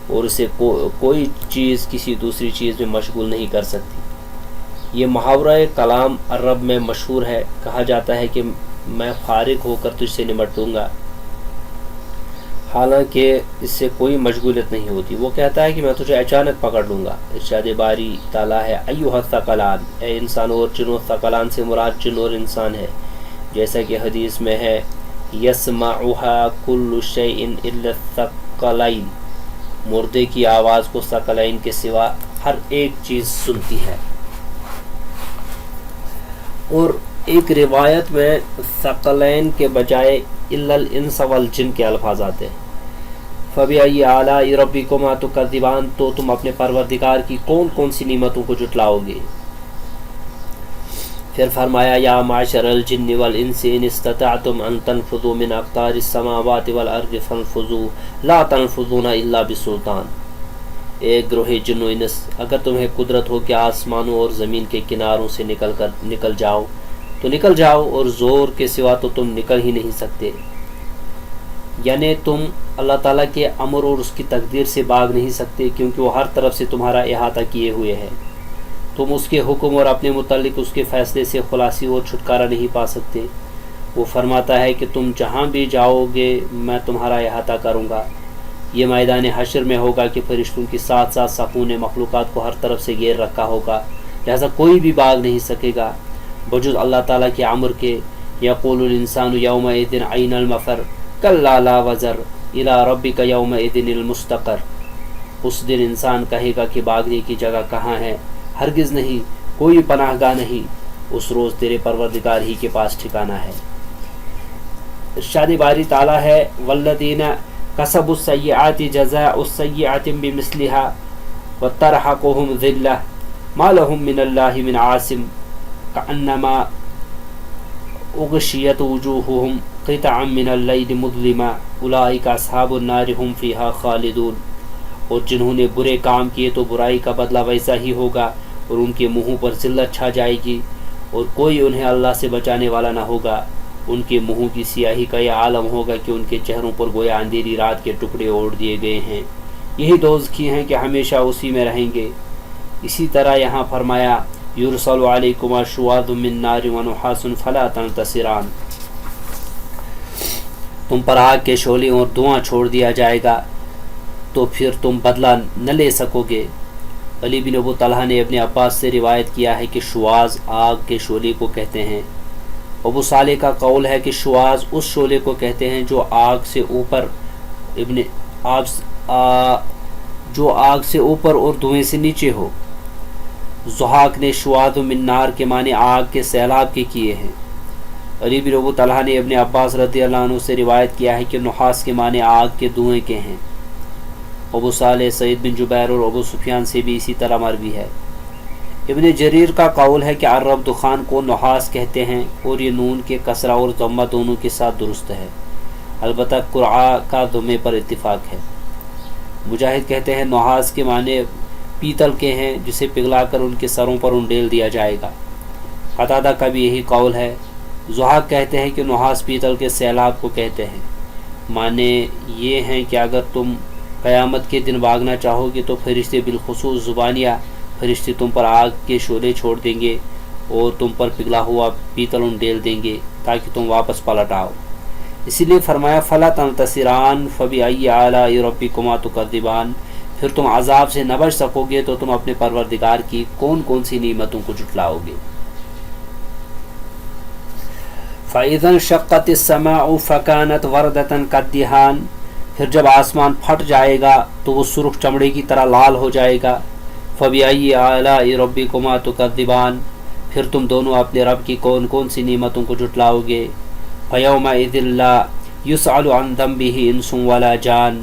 اور اسے کوئی چیز کسی دوسری چیز میں مشغول نہیں کر سکتی۔ یہ محاورہ کلام عرب میں مشہور ہے، کہا جاتا ہے کہ میں فارغ ہو کر تجھ سے نمٹ لوں گا، حالانکہ اس سے کوئی مشغولیت نہیں ہوتی۔ وہ کہتا ہے کہ میں تجھے اچانک پکڑ لوں گا۔ ارشاد باری تعالیٰ ہے ایھا الثقلان، اے انسانوں اور جنوں، ثقلان سے مراد جن اور انسان ہے، جیسا کہ حدیث میں ہے یسمعھا کل شیء الا الثقلین، مردے کی آواز کو ثقلین کے سوا ہر ایک چیز سنتی ہے۔ اور ایک روایت میں ثقلین کے بجائے الا الانس والجن کے الفاظ آتے ہیں۔ فَبِأَيِّ آلَاءِ رَبِّكُمَا تُكَذِّبَانِ، تو تم اپنے پروردگار کی کون کون سی نعمتوں کو جھٹلاؤ گے۔ پھر فرمایا یا معشر الجن والانس ان استطعتم ان تنفذوا من اقطار السماوات والارض فانفذوا لا تنفذون الا بسلطان، اے گروہ جن و انس، اگر تمہیں قدرت ہو کہ آسمانوں اور زمین کے کناروں سے نکل جاؤ تو نکل جاؤ، اور زور کے سوا تو تم نکل ہی نہیں سکتے۔ یعنی تم اللہ تعالیٰ کے امر اور اس کی تقدیر سے بھاگ نہیں سکتے، کیونکہ وہ ہر طرف سے تمہارا احاطہ کیے ہوئے ہے۔ تم اس کے حکم اور اپنے متعلق اس کے فیصلے سے خلاصی اور چھٹکارا نہیں پا سکتے۔ وہ فرماتا ہے کہ تم جہاں بھی جاؤ گے میں تمہارا احاطہ کروں گا۔ یہ میدان حشر میں ہوگا کہ فرشتوں کی ساتھ ساتھ صفوں نے مخلوقات کو ہر طرف سے گھیر رکھا ہوگا، لہذا کوئی بھی بھاگ نہیں سکے گا بجز اللہ تعالیٰ کے امر کے۔ یقول الانسان یومئذ این المفر کلا لا وزر الی ربک یومئذ المستقر، اس دن انسان کہے گا کہ بھاگنے کی جگہ کہاں ہے، ہرگز نہیں، کوئی پناہ گاہ نہیں، اس روز تیرے پروردگار ہی کے پاس ٹھکانہ ہے۔ ارشاد باری تعالیٰ ہے والذین کسبوا السیئات جزاء السیئۃ بمثلها وترحقهم ذلہ ما لهم من اللہ من عاصم کأنما اغشیت وجوہہم قطعا من اللیل مظلما اولئک اصحاب النار هم فیہا خالدون، اور جنہوں نے برے کام کیے تو برائی کا بدلہ ویسا ہی ہوگا، اور ان کے منہوں پر ذلت چھا جائے گی، اور کوئی انہیں اللہ سے بچانے والا نہ ہوگا۔ ان کے منہوں کی سیاہی کا یہ عالم ہوگا کہ ان کے چہروں پر گویا اندھیری رات کے ٹکڑے اوڑھ دیے گئے ہیں، یہی دوزخی ہیں کہ ہمیشہ اسی میں رہیں گے۔ اسی طرح یہاں فرمایا یرسل علیکما شواظ من نار ونحاس فلا تنتصران، تم پر آگ کے شعلے اور دھواں چھوڑ دیا جائے گا تو پھر تم بدلہ نہ لے سکو گے۔ علی بن ابو طلحہ نے ابن عباس سے روایت کیا ہے کہ شواظ آگ کے شعلے کو کہتے ہیں۔ ابو صالح کا قول ہے کہ شواظ اس شعلے کو کہتے ہیں جو آگ سے اوپر اور دھوئیں سے نیچے ہو۔ ضحاک نے شواظ من نار کے معنی آگ کے سیلاب کے کیے ہیں۔ علی بن ابو طلحہ نے ابن عباس رضی اللہ عنہ سے روایت کیا ہے کہ نحاس کے معنی آگ کے دھوئیں کے ہیں۔ ابو صالح، سعید بن جبیر اور ابو سفیان سے بھی اسی طرح مروی ہے۔ ابن جریر کا قول ہے کہ عرب دخان کو نحاس کہتے ہیں اور یہ نون کے کسرہ اور ضمہ دونوں کے ساتھ درست ہے، البتہ قرآ کا ضمے پر اتفاق ہے۔ مجاہد کہتے ہیں نحاس کے معنی پیتل کے ہیں جسے پگھلا کر ان کے سروں پر انڈیل دیا جائے گا۔ قتادہ کا بھی یہی قول ہے۔ ضحاک کہتے ہیں کہ نحاس پیتل کے سیلاب کو کہتے ہیں، معنی یہ ہیں کہ اگر تم قیامت کے دن بھاگنا چاہو گے تو فرشتے بالخصوص زبانیہ فرشتے تم پر آگ کے شعلے چھوڑ دیں گے اور تم پر پگھلا ہوا پیتل انڈیل دیں گے تاکہ تم واپس پلٹ آؤ۔ اسی لیے فرمایا فلا تنتصران فبأی آلاء ربکما تکذبان، پھر تم عذاب سے نہ بچ سکو گے تو تم اپنے پروردگار کی کون کون سی نعمتوں کو جھٹلاؤ گے۔ فَإِذَا انشَقَّتِ السَّمَاءُ فَكَانَتْ وَرْدَةً كَالدِّهَانِ، پھر جب آسمان پھٹ جائے گا تو وہ سرخ چمڑے کی طرح لال ہو جائے گا۔ فَبِأَيِّ آلَاءِ رَبِّكُمَا تُكَذِّبَانِ، پھر تم دونوں اپنے رب کی کون کون سی نعمتوں کو جھٹلاؤ گے۔ فَيَوْمَئِذٍ لَا يُسْأَلُ عَنْ ذَنبِهِ إِنسٌ وَلَا جَانٌ،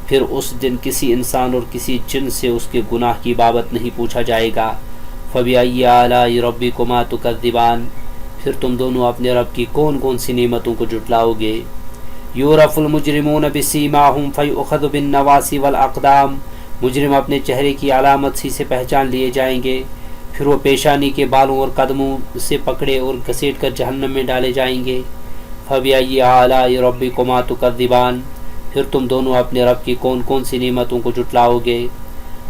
پھر اس دن کسی انسان اور کسی جن سے اس کے گناہ کی بابت نہیں پوچھا جائے گا۔ فَبِأَيِّ آلَاءِ رَبِّكُمَا تُكَذِّبَانِ، پھر تم دونوں اپنے رب کی کون کون سی نعمتوں کو جھٹلاؤ گے۔ یورف المجرمون بسیماہم فیؤخذ بالنواصی والاقدام، مجرم اپنے چہرے کی علامت سے پہچان لیے جائیں گے، پھر وہ پیشانی کے بالوں اور قدموں سے پکڑے اور گھسیٹ کر جہنم میں ڈالے جائیں گے۔ فبأی آلاء ربکما تکذبان، پھر تم دونوں اپنے رب کی کون کون سی نعمتوں کو جھٹلاؤ گے۔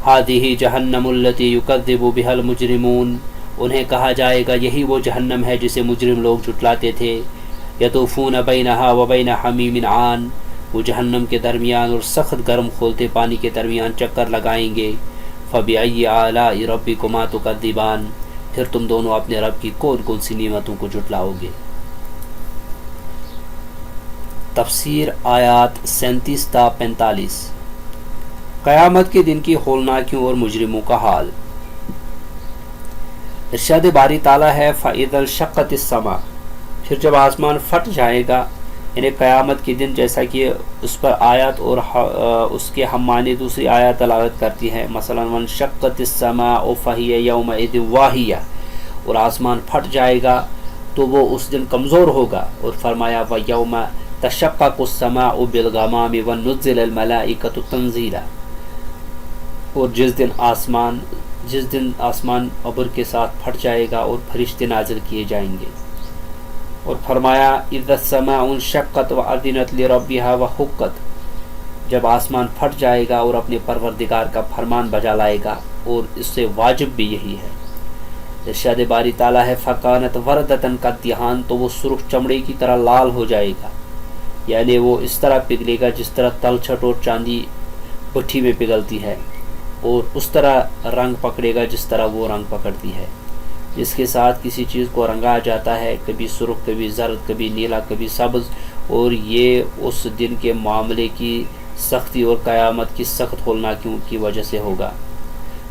ہذہ جہنم التی یکذب بها المجرمون، انہیں کہا جائے گا یہی وہ جہنم ہے جسے مجرم لوگ جھٹلاتے تھے۔ یطوفون بینہا وبین حمیم عان، وہ جہنم کے درمیان اور سخت گرم کھولتے پانی کے درمیان چکر لگائیں گے۔ فبأی آلاء ربکما تکذبان، پھر تم دونوں اپنے رب کی کون کون سی نعمتوں کو جھٹلاؤ گے۔ تفسیر آیات 37 تا 45۔ قیامت کے دن کی ہولناکیوں اور مجرموں کا حال۔ ارشاد باری تعالیٰ ہے فَإِذَا انشَقَّتِ السَّمَاءُ، پھر جب آسمان پھٹ جائے گا، یعنی قیامت کے دن، جیسا کہ اس پر آیات اور اس کے ہم معنی دوسری آیات تلاوت کرتی ہے، مثلا وَانشَقَّتِ السَّمَاءُ فَهِيَ يَوْمَئِذٍ وَاهِيَةٌ، اور آسمان پھٹ جائے گا تو وہ اس دن کمزور ہوگا۔ اور فرمایا وَيَوْمَ تَشَقَّقُ السَّمَاءُ بِالْغَمَامِ وَنُزِّلَ الْمَلَائِكَةُ تَنزِيلًا، اور جس دن آسمان ابر کے ساتھ پھٹ جائے گا اور فرشتے نازل کیے جائیں گے۔ اور فرمایا اذا السماء انشقت وأذنت لربها وحقت، جب آسمان پھٹ جائے گا اور اپنے پروردگار کا فرمان بجا لائے گا، اور اس سے واجب بھی یہی ہے۔ ارشاد باری تعالیٰ ہے فکانت وردتن کالدہان، تو وہ سرخ چمڑے کی طرح لال ہو جائے گا، یعنی وہ اس طرح پگھلے گا جس طرح تلچھٹ اور چاندی بھٹی میں پگھلتی ہے، اور اس طرح رنگ پکڑے گا جس طرح وہ رنگ پکڑتی ہے، جس کے ساتھ کسی چیز کو رنگا جاتا ہے، کبھی سرخ، کبھی زرد، کبھی نیلا، کبھی سبز۔ اور یہ اس دن کے معاملے کی سختی اور قیامت کی سخت ہولناکیوں کی وجہ سے ہوگا۔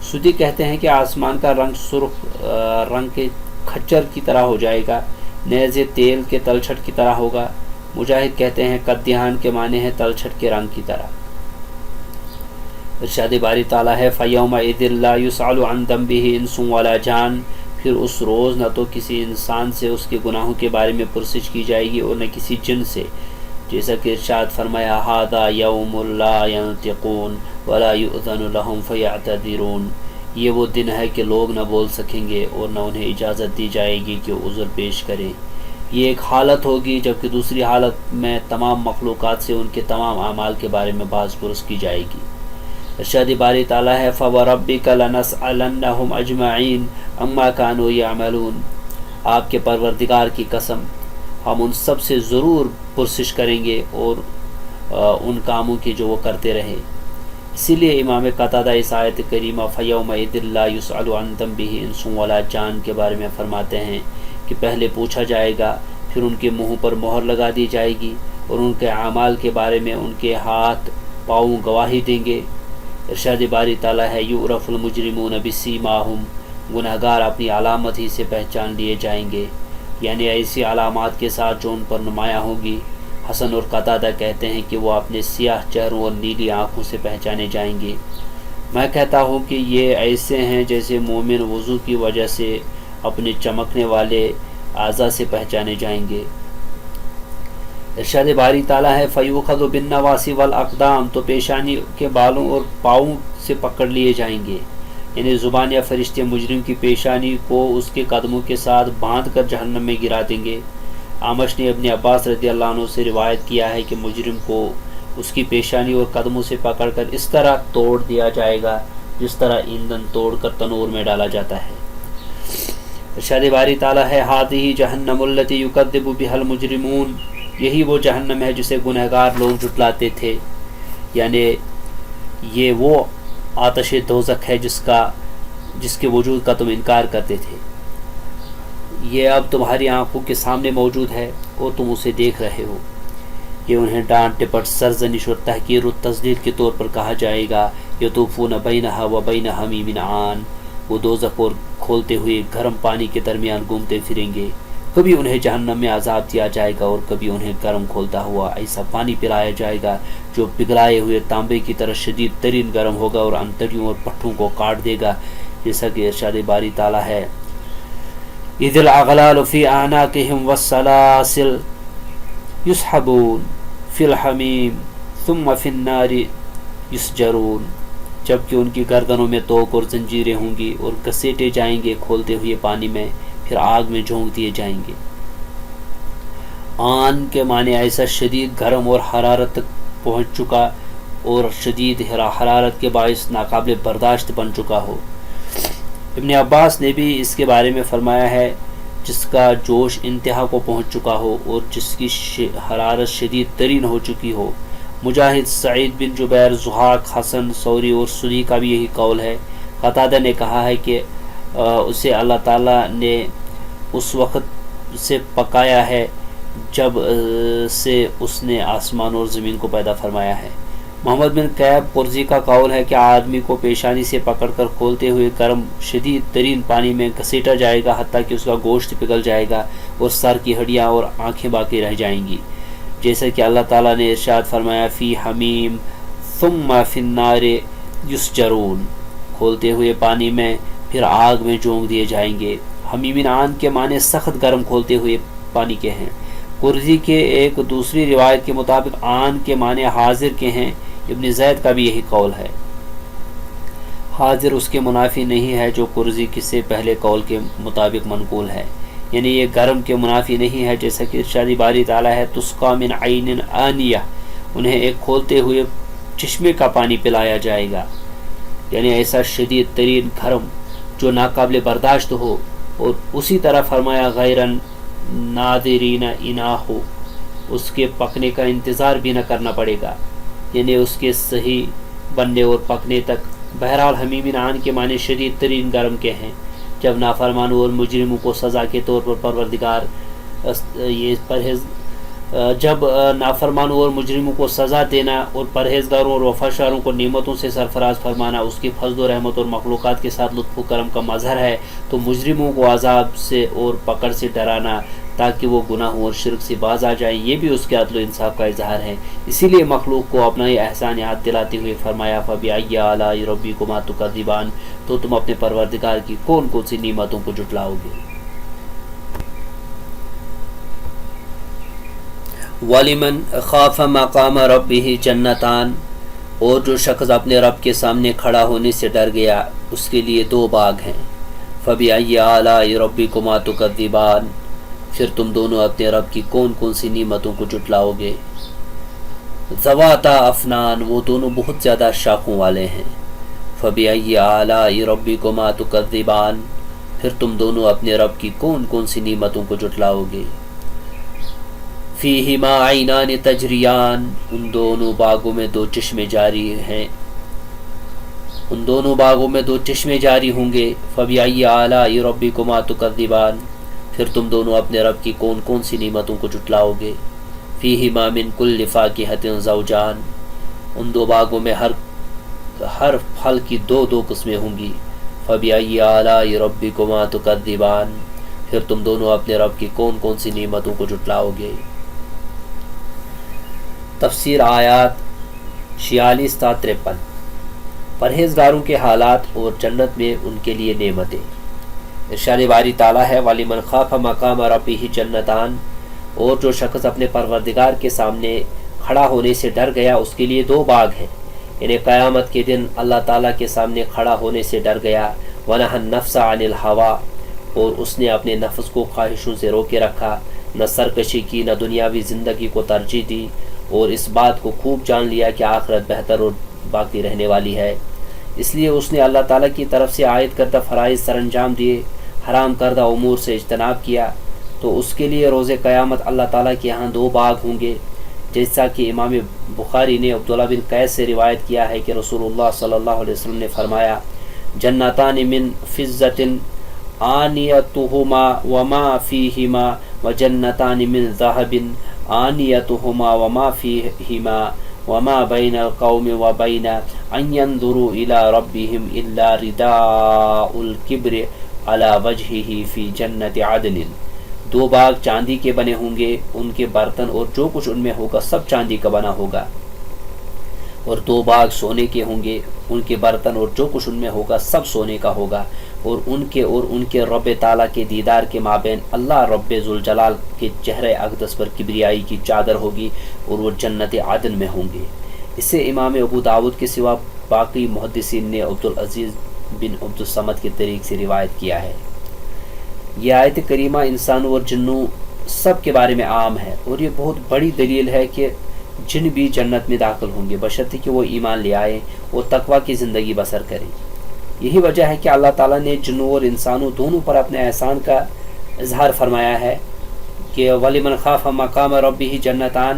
سودی کہتے ہیں کہ آسمان کا رنگ سرخ رنگ کے کھچر کی طرح ہو جائے گا، نیزے تیل کے تلچھٹ کی طرح ہوگا۔ مجاہد کہتے ہیں کدہان کے معنی ہے تلچھٹ کے رنگ کی طرح۔ ارشاد باری تعالیٰ ہے فَيَوْمَئِذٍ لَا يُسْأَلُ عَنْ ذَنبِهِ إِنسٌ وَلَا جَانٌ، پھر اس روز نہ تو کسی انسان سے اس کے گناہوں کے بارے میں پرسش کی جائے گی اور نہ کسی جن سے، جیسا کہ ارشاد فرمایا هَذَا يَوْمٌ لَا يَنْطِقُونَ وَلَا يُؤْذَنُ لَهُمْ فَيَعْتَذِرُونَ، یہ وہ دن ہے کہ لوگ نہ بول سکیں گے اور نہ انہیں اجازت دی جائے گی کہ عذر پیش کریں۔ یہ ایک حالت ہوگی، جبکہ دوسری حالت میں تمام مخلوقات سے ان کے تمام اعمال کے بارے میں باز پرس کی جائے گی۔ ارشاد باری تعالیٰ ہے فَوَرَبِّكَ لَنَسْأَلَنَّهُمْ أَجْمَعِينَ عَمَّا كَانُوا يَعْمَلُونَ، آپ کے پروردگار کی قسم ہم ان سب سے ضرور پرسش کریں گے اور ان کاموں کی جو وہ کرتے رہے۔ اسی لیے امام قتادہ اس آیت کریمہ فَيَوْمَئِذٍ لَا يُسْأَلُ عَنْ ذَنبِهِ إِنسٌ وَلَا جان کے بارے میں فرماتے ہیں کہ پہلے پوچھا جائے گا، پھر ان کے منہ پر مہر لگا دی جائے گی اور ان کے اعمال کے بارے میں ان کے ہاتھ پاؤں گواہی دیں گے۔ ارشاد باری تعالیٰ ہے یعرف المجرمون بسیماہم، گنہگار اپنی علامت ہی سے پہچان لیے جائیں گے، یعنی ایسی علامات کے ساتھ جو ان پر نمایاں ہوگی۔ حسن اور قتادہ کہتے ہیں کہ وہ اپنے سیاہ چہروں اور نیلی آنکھوں سے پہچانے جائیں گے۔ میں کہتا ہوں کہ یہ ایسے ہیں جیسے مومن وضو کی وجہ سے اپنے چمکنے والے اعضاء سے پہچانے جائیں گے۔ ارشاد باری تعالیٰ ہے فَيُؤْخَذُ بِالنَّوَاصِي وَالْأَقْدَامِ، تو پیشانی کے بالوں اور پاؤں سے پکڑ لیے جائیں گے، یعنی زبان یا فرشتے مجرم کی پیشانی کو اس کے قدموں کے ساتھ باندھ کر جہنم میں گرا دیں گے۔ آمش نے ابن عباس رضی اللہ عنہ سے روایت کیا ہے کہ مجرم کو اس کی پیشانی اور قدموں سے پکڑ کر اس طرح توڑ دیا جائے گا جس طرح ایندھن توڑ کر تنور میں ڈالا جاتا ہے۔ ارشاد باری تعالیٰ ہے ہذہ جہنم التی یکذب بہا المجرمون، یہی وہ جہنم ہے جسے گنہگار لوگ جھٹلاتے تھے، یعنی یہ وہ آتش دوزخ ہے جس کے وجود کا تم انکار کرتے تھے۔ یہ اب تمہاری آنکھوں کے سامنے موجود ہے اور تم اسے دیکھ رہے ہو۔ یہ انہیں ڈانٹ ٹپٹ سرزنش اور تحقیر و تذلیل کے طور پر کہا جائے گا۔ یطوفون بینہا و بین حمیم آن، وہ دوزخ اور کھولتے ہوئے گرم پانی کے درمیان گھومتے پھریں گے۔ کبھی انہیں جہنم میں عذاب دیا جائے گا اور کبھی انہیں گرم کھولتا ہوا ایسا پانی پلایا جائے گا جو پگھلائے ہوئے تانبے کی طرح شدید ترین گرم ہوگا اور انتڑیوں اور پٹھوں کو کاٹ دے گا، جیسا کہ ارشاد باری تعالیٰ ہے اذ الاغلال فی اعناقہم والسلاسل یسحبون فی الحمیم ثم فی النار یسجرون، جبکہ ان کی گردنوں میں توق اور زنجیریں ہوں گی اور گھسیٹے جائیں گے کھولتے ہوئے پانی میں، پھر آگ میں جھونک دیے جائیں گے۔ آن کے معنی ایسا شدید گرم اور حرارت تک پہنچ چکا اور شدید حرارت کے باعث ناقابل برداشت بن چکا ہو۔ ابن عباس نے بھی اس کے بارے میں فرمایا ہے جس کا جوش انتہا کو پہنچ چکا ہو اور جس کی حرارت شدید ترین ہو چکی ہو۔ مجاہد، سعید بن جبیر، ضحاک، حسن، ثوری اور سدی کا بھی یہی قول ہے۔ قتادہ نے کہا ہے کہ اسے اللہ تعالیٰ نے اس وقت سے پکایا ہے جب سے اس نے آسمان اور زمین کو پیدا فرمایا ہے۔ محمد بن قیب قرظی کا قول ہے کہ آدمی کو پیشانی سے پکڑ کر کھولتے ہوئے گرم شدید ترین پانی میں گھسیٹا جائے گا حتیٰ کہ اس کا گوشت پگھل جائے گا اور سر کی ہڈیاں اور آنکھیں باقی رہ جائیں گی، جیسا کہ اللہ تعالیٰ نے ارشاد فرمایا فی حمیم ثم فی النار یسجرون، کھولتے ہوئے پانی میں پھر آگ میں جھونک دیے جائیں گے۔ حمیم آن کے معنی سخت گرم کھولتے ہوئے پانی کے ہیں۔ قرظی کے ایک دوسری روایت کے مطابق آن کے معنی حاضر کے ہیں۔ ابن زید کا بھی یہی قول ہے۔ حاضر اس کے منافی نہیں ہے جو قرظی سے پہلے قول کے مطابق منقول ہے، یعنی یہ گرم کے منافی نہیں ہے، جیسا کہ ارشاد باری تعالیٰ ہے تسقی من عین آنیہ، انہیں ایک کھولتے ہوئے چشمے کا پانی پلایا جائے گا، یعنی ایسا شدید ترین گرم جو ناقابل برداشت ہو۔ اور اسی طرح فرمایا غیر ناظرین اناہ، اس کے پکنے کا انتظار بھی نہ کرنا پڑے گا، یعنی اس کے صحیح بننے اور پکنے تک۔ بہرحال حمیم آن کے معنی شدید ترین گرم کے ہیں۔ جب نافرمانوں اور مجرموں کو سزا کے طور پر پروردگار جب نافرمانوں اور مجرموں کو سزا دینا اور پرہیزگاروں اور وفاداروں کو نعمتوں سے سرفراز فرمانا اس کی فضل و رحمت اور مخلوقات کے ساتھ لطف و کرم کا مظہر ہے، تو مجرموں کو عذاب سے اور پکڑ سے ڈرانا تاکہ وہ گناہوں اور شرک سے باز آ جائیں، یہ بھی اس کے عدل و انصاف کا اظہار ہے۔ اسی لیے مخلوق کو اپنا یہ احسان یاد دلاتے ہوئے فرمایا فَبِأَيِّ آلَاءِ رَبِّكُمَا تُكَذِّبَانِ، تو تم اپنے پروردگار کی کون کون سی نعمتوں کو جھٹلاؤ گے۔ وَلِمَنْ خَافَ مَقَامَ رَبِّهِ جَنَّتَانِ، اور جو شخص اپنے رب کے سامنے کھڑا ہونے سے ڈر گیا اس کے لیے دو باغ ہیں۔ فَبِأَيِّ آلَاءِ رَبِّكُمَا تُكَذِّبَانِ، پھر تم دونوں اپنے رب کی کون کون سی نعمتوں کو جھٹلاؤ گے۔ ذواتا افنان، وہ دونوں بہت زیادہ شاخوں والے ہیں. فبأي آلاء ربكما تكذبان، پھر تم دونوں اپنے رب کی کون کون سی نعمتوں کو جھٹلاؤ گے. فیہما عینان تجریان، ان دونوں باغوں میں دو چشمے جاری ہیں، ان دونوں باغوں میں دو چشمے جاری ہوں گے. فبأي آلاء ربكما تكذبان، پھر تم دونوں اپنے رب کی کون کون سی نعمتوں کو جھٹلاؤ گے. فیہما من کل فاکہۃ زوجان، ان دو باغوں میں ہر پھل کی دو دو قسمیں ہوں گی. فبأي آلاء ربكما تكذبان، پھر تم دونوں اپنے رب کی کون کون سی نعمتوں کو جھٹلاؤ گے. تفسیر آیات 46 تا 53. پرہیزگاروں کے حالات اور جنت میں ان کے لیے نعمتیں. ارشاد باری تعالیٰ ہے وَلِمَنْ خَافَ مَقَامَ رَبِّهِ جنتان، اور جو شخص اپنے پروردگار کے سامنے کھڑا ہونے سے ڈر گیا اس کے لیے دو باغ ہیں. یعنی قیامت کے دن اللہ تعالیٰ کے سامنے کھڑا ہونے سے ڈر گیا. وَنَهَى النَّفْسَ عَنِ الْهَوَىٰ، اور اس نے اپنے نفس کو خواہشوں سے روکے رکھا، نہ سرکشی کی نہ دنیاوی زندگی کو ترجیح دی، اور اس بات کو خوب جان لیا کہ آخرت بہتر اور باقی رہنے والی ہے. اس لیے اس نے اللہ تعالیٰ کی طرف سے عائد کردہ فرائض سر انجام دیے، حرام کردہ امور سے اجتناب کیا، تو اس کے لیے روز قیامت اللہ تعالیٰ کے ہاں دو باغ ہوں گے. جیسا کہ امام بخاری نے عبداللہ بن قیس سے روایت کیا ہے کہ رسول اللہ صلی اللہ علیہ وسلم نے فرمایا جنتان من فضۃ آنیتہما وما فیہما وجنتان من ذہب آنیتہما وما فیہما وما بین القوم وبین ان ينظروا الى ربهم الا رداء الکبر على وجہہ فی جنت عدن. دو باغ چاندی کے بنے ہوں گے، ان کے برتن اور جو کچھ ان میں ہوگا سب چاندی کا بنا ہوگا. اور دو باغ سونے کے ہوں گے، ان کے برتن اور جو کچھ ان میں ہوگا سب سونے کا ہوگا. اور ان کے رب تعالیٰ کے دیدار کے مابین اللہ رب ذوالجلال کے چہرے اقدس پر کبریائی کی چادر ہوگی، اور وہ جنت عدن میں ہوں گے. اسے امام ابو داود کے سوا باقی محدثین نے عبدالعزیز بن عبدالصمد کے طریق سے روایت کیا ہے. یہ آیت کریمہ انسانوں اور جنوں سب کے بارے میں عام ہے، اور یہ بہت بڑی دلیل ہے کہ جن بھی جنت میں داخل ہوں گے بشرطے کہ وہ ایمان لے آئیں اور تقوی کی زندگی بسر کریں. یہی وجہ ہے کہ اللہ تعالیٰ نے جنوں اور انسانوں دونوں پر اپنے احسان کا اظہار فرمایا ہے کہ وَلِمَنْ خَافَ مَقَامَ رَبِّهِ جَنَّتَانِ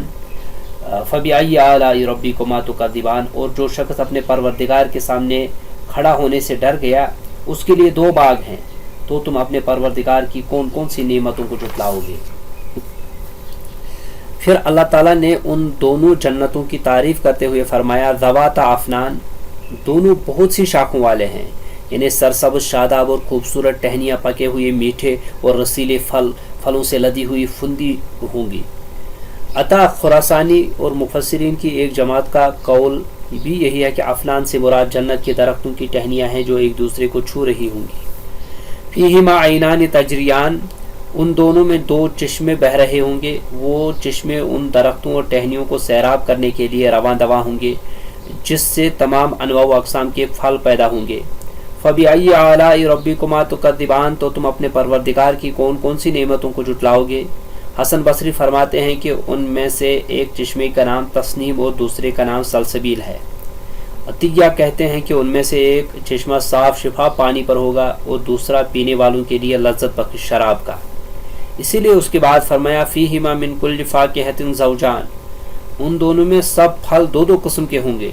فَبِأَيِّ آلَاءِ رَبِّكُمَا تُكَذِّبَانِ، اور جو شخص اپنے پروردگار کے سامنے کھڑا ہونے سے ڈر گیا اس کے لیے دو باغ ہیں، تو تم اپنے پروردگار کی کون کون سی نعمتوں کو جھٹلاؤ گے. پھر اللہ تعالیٰ نے ان دونوں جنتوں کی تعریف کرتے ہوئے فرمایا ذواتا افنان، دونوں بہت سی شاخوں والے ہیں. یعنی سرسبز شاداب اور خوبصورت ٹہنیاں پکے ہوئے میٹھے اور رسیلے پھلوں سے لدی ہوئی پھندی ہوں گی. عطا خراسانی اور مفسرین کی ایک جماعت کا قول بھی یہی ہے کہ افنان سے مراد جنت کے درختوں کی ٹہنیاں ہیں جو ایک دوسرے کو چھو رہی ہوں گی. فیہما عینان تجریان، ان دونوں میں دو چشمے بہہ رہے ہوں گے، وہ چشمے ان درختوں اور ٹہنیوں کو سیراب کرنے کے لیے رواں دواں ہوں گے جس سے تمام انواع و اقسام کے پھل پیدا ہوں گے. فَبِأَيِّ آلَاءِ رَبِّكُمَا تُكَذِّبَانِ، تو تم اپنے پروردگار کی کون کون سی نعمتوں کو جھٹلاؤ گے. حسن بصری فرماتے ہیں کہ ان میں سے ایک چشمے کا نام تسنیم اور دوسرے کا نام سلسبیل ہے. عطیہ کہتے ہیں کہ ان میں سے ایک چشمہ صاف شفاف پانی پر ہوگا اور دوسرا پینے والوں کے لیے لذت بخش شراب کا. اسی لیے اس کے بعد فرمایا فیہما من کل فاکہۃ زوجان، ان دونوں میں سب پھل دو دو قسم کے ہوں گے.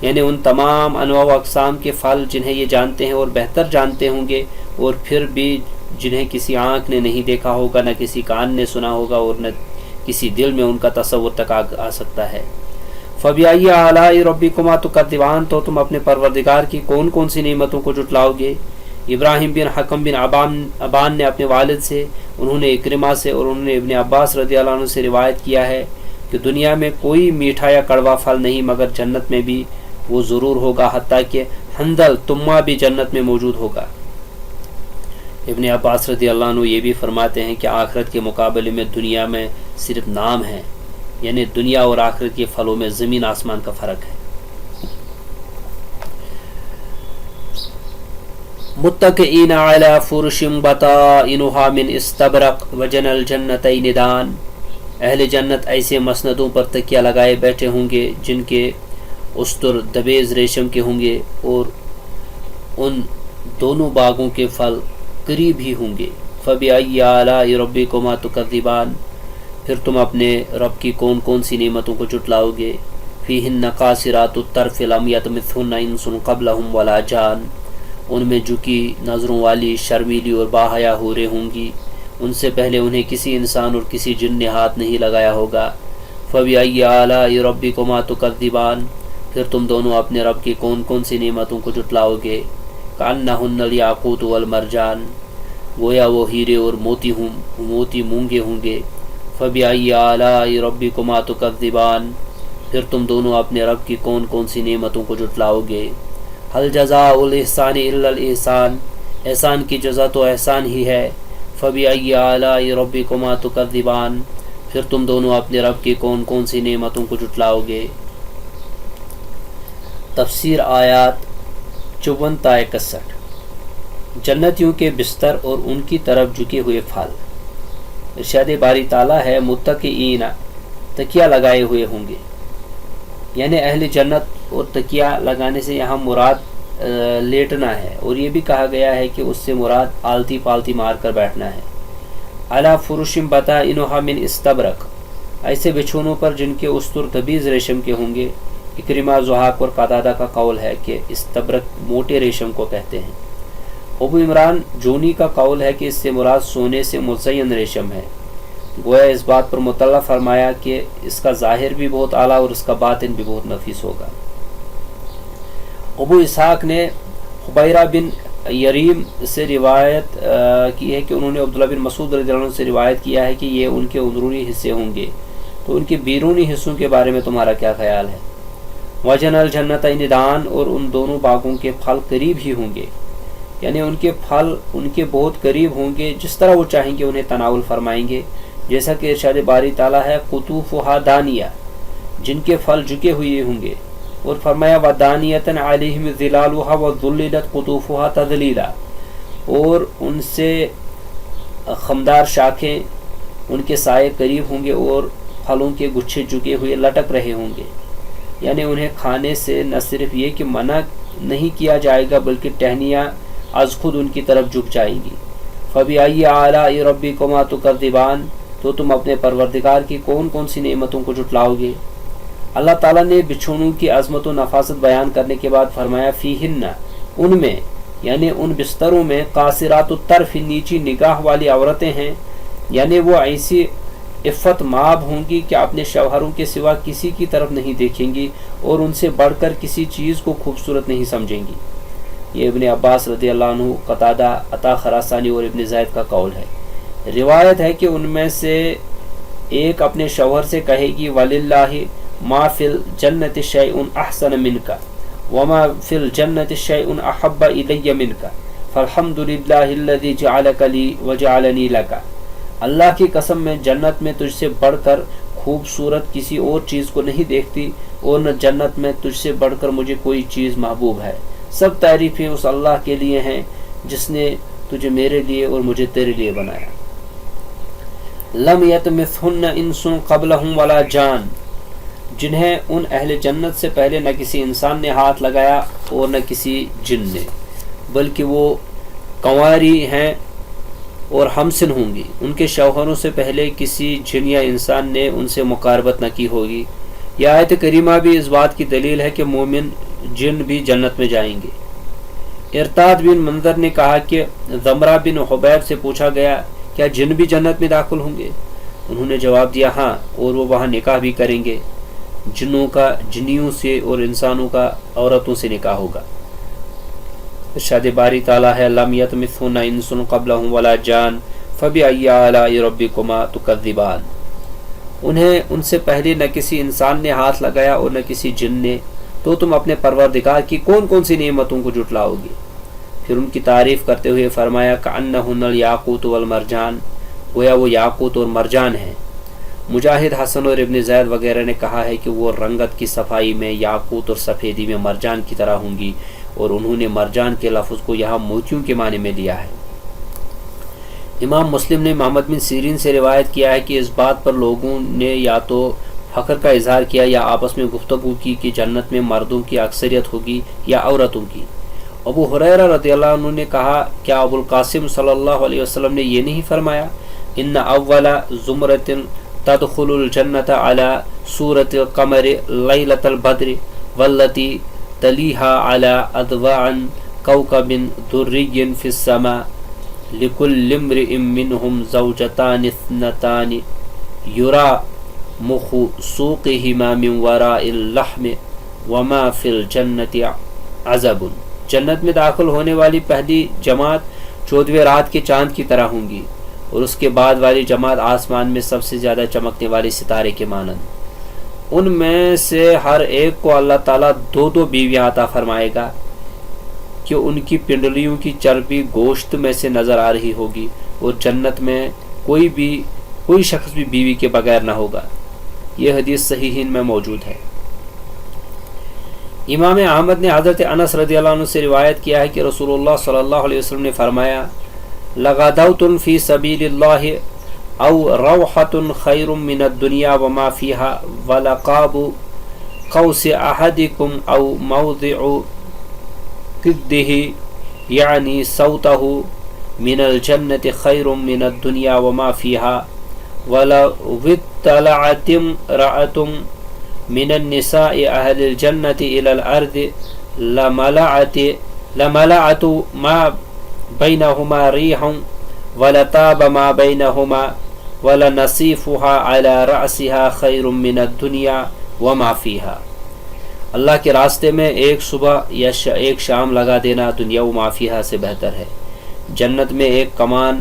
یعنی ان تمام انواع و اقسام کے پھل جنہیں یہ جانتے ہیں اور بہتر جانتے ہوں گے، اور پھر بھی جنہیں کسی آنکھ نے نہیں دیکھا ہوگا، نہ کسی کان نے سنا ہوگا، اور نہ کسی دل میں ان کا تصور تک آ سکتا ہے. فَبِأَيِّ آلَاءِ رَبِّكُمَا تُكَذِّبَانِ، تو تم اپنے پروردگار کی کون کون سی نعمتوں کو جھٹلاؤ گے. ابراہیم بن حکم بن ابان نے اپنے والد سے، انہوں نے اکرمہ سے اور انہوں نے ابن عباس رضی اللہ عنہ سے روایت کیا ہے کہ دنیا میں کوئی میٹھا یا کڑوا پھل نہیں مگر جنت میں بھی وہ ضرور ہوگا، حتیٰ کہ حنظل تمہ بھی جنت میں موجود ہوگا. ابن عباس رضی اللہ عنہ یہ بھی فرماتے ہیں کہ آخرت کے مقابلے میں دنیا میں صرف نام ہے، یعنی دنیا اور آخرت کے پھلوں میں زمین آسمان کا فرق ہے. متکئین علی فرش بطائنها من استبرق وجنى الجنتین دان، اہل جنت ایسے مسندوں پر تکیہ لگائے بیٹھے ہوں گے جن کے استر دبیز ریشم کے ہوں گے، اور ان دونوں باغوں کے پھل قریب ہی ہوں گے۔ فَبِأَيِّ آلَاءِ رَبِّكُمَا تُكَذِّبَانِ، پھر تم اپنے رب کی کون کون سی نعمتوں کو جھٹلاؤ گے۔ فِيهِنَّ قَاصِرَاتُ الطَّرْفِ لَمْ يَطْمِثْهُنَّ إِنسٌ قَبْلَهُمْ وَلَا جَانٌ، ان میں جھکی نظروں والی شرمیلی اور باحیا حوریں ہوں گی، ان سے پہلے انہیں کسی انسان اور کسی جن نے ہاتھ نہیں لگایا ہوگا۔ فَبِأَيِّ آلَاءِ رَبِّكُمَا تُكَذِّبَانِ، پھر تم دونوں اپنے رب کی کون کون سی نعمتوں کو جھٹلاؤ گے۔ كَأَنَّهُنَّ الْيَاقُوتُ وَالْمَرْجَانُ، گویا وہ ہیرے اور موتی مونگے ہوں گے۔ فَبِأَيِّ آلَاءِ رَبِّكُمَا تُكَذِّبَانِ، پھر تم دونوں اپنے رب کی کون کون سی نعمتوں کو جھٹلاؤ گے۔ هَلْ جَزَاءُ الْإِحْسَانِ إِلَّا الْإِحْسَانُ، احسان کی جزا تو احسان ہی ہے۔ فَبِأَيِّ آلَاءِ رَبِّكُمَا تُكَذِّبَانِ، پھر تم دونوں اپنے رب کی کون کون سی نعمتوں کو جھٹلاؤ گے۔ تفسیر آیات 54 تا 61۔ جنتیوں کے بستر اور ان کی طرف جھکے ہوئے پھل۔ ارشاد باری تعالیٰ ہے متکئین، تکیہ لگائے ہوئے ہوں گے، یعنی اہل جنت، اور تکیہ لگانے سے یہاں مراد لیٹنا ہے، اور یہ بھی کہا گیا ہے کہ اس سے مراد آلتی پالتی مار کر بیٹھنا ہے۔ علی فرش بطائنھا من استبرق، ایسے بچھونوں پر جن کے استر تبیز ریشم کے ہوں گے۔ اکرمہ، ضحاک اور قتادہ کا قول ہے کہ استبرق موٹے ریشم کو کہتے ہیں۔ ابو عمران جونی کا قول ہے کہ اس سے مراد سونے سے مزین ریشم ہے۔ گویا اس بات پر مطلع فرمایا کہ اس کا ظاہر بھی بہت اعلیٰ اور اس کا باطن بھی بہت نفیس ہوگا۔ ابو اسحاق نے خبیرہ بن یریم سے روایت کی ہے کہ انہوں نے عبداللہ بن مسعود رضی اللہ عنہ سے روایت کیا ہے کہ یہ ان کے اندرونی حصے ہوں گے، تو ان کے بیرونی حصوں کے بارے میں تمہارا کیا خیال ہے؟ وَجَنَ الْجَنَّتَيْنِ دَانٍ، اور ان دونوں باغوں کے پھل قریب ہی ہوں گے، یعنی ان کے پھل ان کے بہت قریب ہوں گے، جس طرح وہ چاہیں گے انہیں تناول فرمائیں گے، جیسا کہ ارشاد باری تعالیٰ ہے قطوفھا دانیہ، جن کے پھل جھکے ہوئے ہوں گے، اور فرمایا وَدَانِيَةً عَلَيْهِمْ ظِلَالُهَا وَذُلِّلَتْ قُطُوفُهَا تَذْلِيلًا، اور ان سے خمدار شاخیں ان کے سائے قریب ہوں گے، اور پھلوں کے گچھے جھکے ہوئے لٹک رہے ہوں گے، یعنی انہیں کھانے سے نہ صرف یہ کہ منع نہیں کیا جائے گا بلکہ ٹہنیاں از خود ان کی طرف جھک جائیں گی۔ فَبِأَيِّ آلَاءِ رَبِّكُمَا تُكَذِّبَانِ، تو تم اپنے پروردگار کی کون کون سی نعمتوں کو جھٹلاؤ گے۔ اللہ تعالیٰ نے بچھونوں کی عظمت و نفاست بیان کرنے کے بعد فرمایا فیہن، ان میں یعنی ان بستروں میں قاصرات الطرف، نیچی نگاہ والی عورتیں ہیں، یعنی وہ ایسی عفت مآب ہوں گی کہ اپنے شوہروں کے سوا کسی کی طرف نہیں دیکھیں گی، اور ان سے بڑھ کر کسی چیز کو خوبصورت نہیں سمجھیں گی۔ یہ ابن عباس رضی اللہ عنہ، قتادہ، عطا خراسانی اور ابن زید کا قول ہے۔ روایت ہے کہ ان میں سے ایک اپنے شوہر سے کہے گی وَلِلَّهِ مَا فِي الْجَنَّةِ شَيْءٌ أَحْسَنَ مِنْكَ وَمَا فِي الْجَنَّةِ شَيْءٌ أَحَبَّ إِلَيَّ مِنْكَ فَالْحَمْدُ لِلَّهِ الَّذِي جَعَلَكَ لِي وَجَعَلَنِي لَكَ، اللہ کی قسم میں جنت میں تجھ سے بڑھ کر خوبصورت کسی اور چیز کو نہیں دیکھتی، اور نہ جنت میں تجھ سے بڑھ کر مجھے کوئی چیز محبوب ہے۔ سب تعریفیں اس اللہ کے لیے ہیں جس نے تجھے میرے لیے اور مجھے تیرے لیے بنایا۔ لم یطمثہن انس قبلہم ولا جان، جنہیں ان اہل جنت سے پہلے نہ کسی انسان نے ہاتھ لگایا اور نہ کسی جن نے، بلکہ وہ کنواری ہیں اور ہمسن ہوں گی، ان کے شوہروں سے پہلے کسی جن یا انسان نے ان سے مقاربت نہ کی ہوگی۔ یہ آیت کریمہ بھی اس بات کی دلیل ہے کہ مومن جن بھی جنت میں جائیں گے۔ ارتاد بن منظر نے کہا کہ زمرہ بن حبیب سے پوچھا گیا کیا جن بھی جنت میں داخل ہوں گے؟ انہوں نے جواب دیا ہاں، اور وہ وہاں نکاح بھی کریں گے، جنوں کا جنیوں سے اور انسانوں کا عورتوں سے نکاح ہوگا۔ ارشاد باری تعالیٰ ہے لم یطمثہن انس قبلہم ولا جان فبأی آلاء ربکما تکذبان، انہیں ان سے پہلے نہ کسی انسان نے ہاتھ لگایا اور نہ کسی جن نے، تو تم اپنے پروردگار کی کون کون سی نعمتوں کو جھٹلاؤ گے۔ پھر ان کی تعریف کرتے ہوئے فرمایا کأنہن الیاقوت والمرجان، گویا وہ یاقوت اور مرجان ہیں۔ مجاہد، حسن اور ابن زید وغیرہ نے کہا ہے کہ وہ رنگت کی صفائی میں یاقوت اور سفیدی میں مرجان کی طرح ہوں گی، اور انہوں نے مرجان کے لفظ کو یہاں موتیوں کے معنی میں لیا ہے۔ امام مسلم نے محمد بن سیرین سے روایت کیا ہے کہ اس بات پر لوگوں نے یا تو فخر کا اظہار کیا یا آپس میں گفتگو کی کہ جنت میں مردوں کی اکثریت ہوگی یا عورتوں کی۔ ابو ہریرہ رضی اللہ عنہ نے کہا، کیا ابو القاسم صلی اللہ علیہ وسلم نے یہ نہیں فرمایا، ان اول زمرۃ تدخل الجنۃ علی صورۃ القمر لیلۃ البدر والتي تلیها علی اضواء کوكب دری فی السماء لكل امرئ منهم زوجتان اثنتان يرى مخ سوقهما من وراء اللحم وما في الجنة عزب۔ جنت میں داخل ہونے والی پہلی جماعت 14ویں رات کے چاند کی طرح ہوں گی، اور اس کے بعد والی جماعت آسمان میں سب سے زیادہ چمکنے والے ستارے کے مانند۔ ان میں سے ہر ایک کو اللہ تعالیٰ 2 بیویاں عطا فرمائے گا کہ ان کی پنڈلیوں کی چربی گوشت میں سے نظر آ رہی ہوگی، اور جنت میں کوئی شخص بھی بیوی کے بغیر نہ ہوگا۔ یہ حدیث صحیحین میں موجود ہے۔ امام احمد نے حضرت انس رضی اللہ عنہ سے روایت کیا ہے کہ رسول اللہ صلی اللہ علیہ وسلم نے فرمایا، لغدوۃ فی سبیل اللہ او روحۃ خیر من الدنیا وما فیها ولقاب قوس احدکم او موضع قدہ یعنی صوتہ من الجنة خیر من الدنیا وما فیها ولو اطلعت امرأة من النساء اہل الجنة الى الارض لملأت ما بینہما ریحا ولطاب ما بینہما ولنصیفها على رأسها خیر من الدنیا وما فیها۔ اللہ کے راستے میں ایک صبح یا ایک شام لگا دینا دنیا و مافیہ سے بہتر ہے۔ جنت میں ایک کمان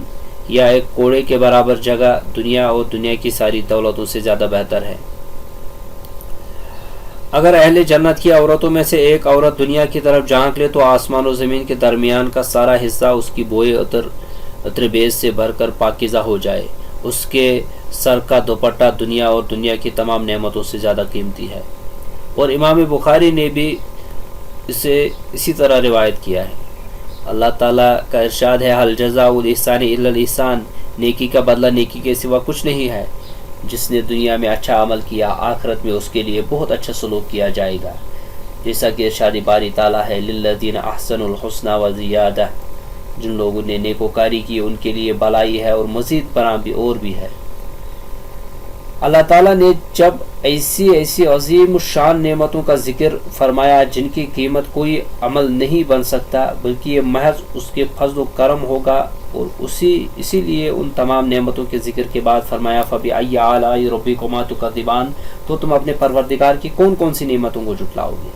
یا ایک کوڑے کے برابر جگہ دنیا اور دنیا کی ساری دولتوں سے زیادہ بہتر ہے۔ اگر اہل جنت کی عورتوں میں سے ایک عورت دنیا کی طرف جھانک لے تو آسمان و زمین کے درمیان کا سارا حصہ اس کی بوئے عطر بیز سے بھر کر پاکیزہ ہو جائے۔ اس کے سر کا دوپٹہ دنیا اور دنیا کی تمام نعمتوں سے زیادہ قیمتی ہے۔ اور امام بخاری نے بھی اسے اسی طرح روایت کیا ہے۔ اللہ تعالیٰ کا ارشاد ہے، حل جزاء الاحسان الا الاحسان، نیکی کا بدلہ نیکی کے سوا کچھ نہیں ہے۔ جس نے دنیا میں اچھا عمل کیا، آخرت میں اس کے لیے بہت اچھا سلوک کیا جائے گا، جیسا کہ ارشاد باری تعالیٰ ہے، للذین احسنوا الحسنى وزیادہ، جن لوگوں نے نیکوکاری کی ان کے لیے بھلائی ہے اور مزید برآں بھی اور بھی ہے۔ اللہ تعالیٰ نے جب ایسی عظیم الشان نعمتوں کا ذکر فرمایا جن کی قیمت کوئی عمل نہیں بن سکتا، بلکہ یہ محض اس کے فضل و کرم ہوگا، اور اسی لیے ان تمام نعمتوں کے ذکر کے بعد فرمایا، فَبِأَيِّ آلَاءِ رَبِّكُمَا تُكَذِّبَانِ، تو تم اپنے پروردگار کی کون کون سی نعمتوں کو جھٹلاؤ گے۔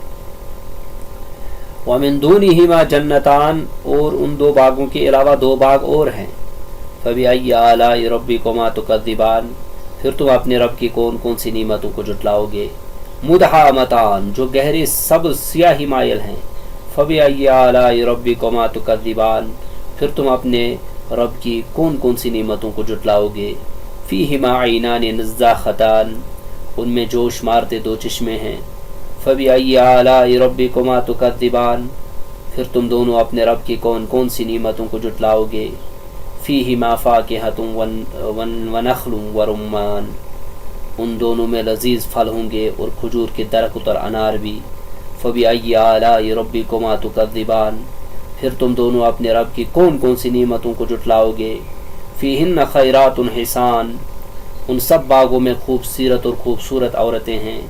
وَمِن دُونِهِمَا جَنَّتَانِ، اور ان 2 باغوں کے علاوہ 2 باغ اور ہیں۔ فَبِأَيِّ آلَاءِ رَبِّكُمَا تُكَذِّبَانِ، پھر تم اپنے رب کی کون کون سی نعمتوں کو جھٹلاؤ گے۔ مدحامتان، جو گہری سبز سیاہی مائل ہیں۔ فَبِأَيِّ آلَاءِ رَبِّكُمَا تُكَذِّبَانِ، پھر تم اپنے رب کی کون کون سی نعمتوں کو جھٹلاؤ گے۔ فِيهِمَا عَيْنَانِ نَضَّاخَتَانِ، ان میں جوش مارتے 2 چشمے ہیں۔ فَبِأَيِّ آلَاءِ رَبِّكُمَا تُكَذِّبَانِ، پھر تم دونوں اپنے رب کی کون کون سی نعمتوں کو جھٹلاؤ گے۔ فِيهِمَا فَاكِهَةٌ وَنَخْلٌ وَرُمَّانٌ، ان دونوں میں لذیذ پھل ہوں گے اور کھجور کے درخت اور انار بھی۔ فَبِأَيِّ آلَاءِ رَبِّكُمَا تُكَذِّبَانِ، پھر تم دونوں اپنے رب کی کون کون سی نعمتوں کو جھٹلاؤ گے۔ فِيهِنَّ خَيْرَاتٌ حِسَانٌ، ان سب باغوں میں خوبصورت اور خوبصورت عورتیں ہیں۔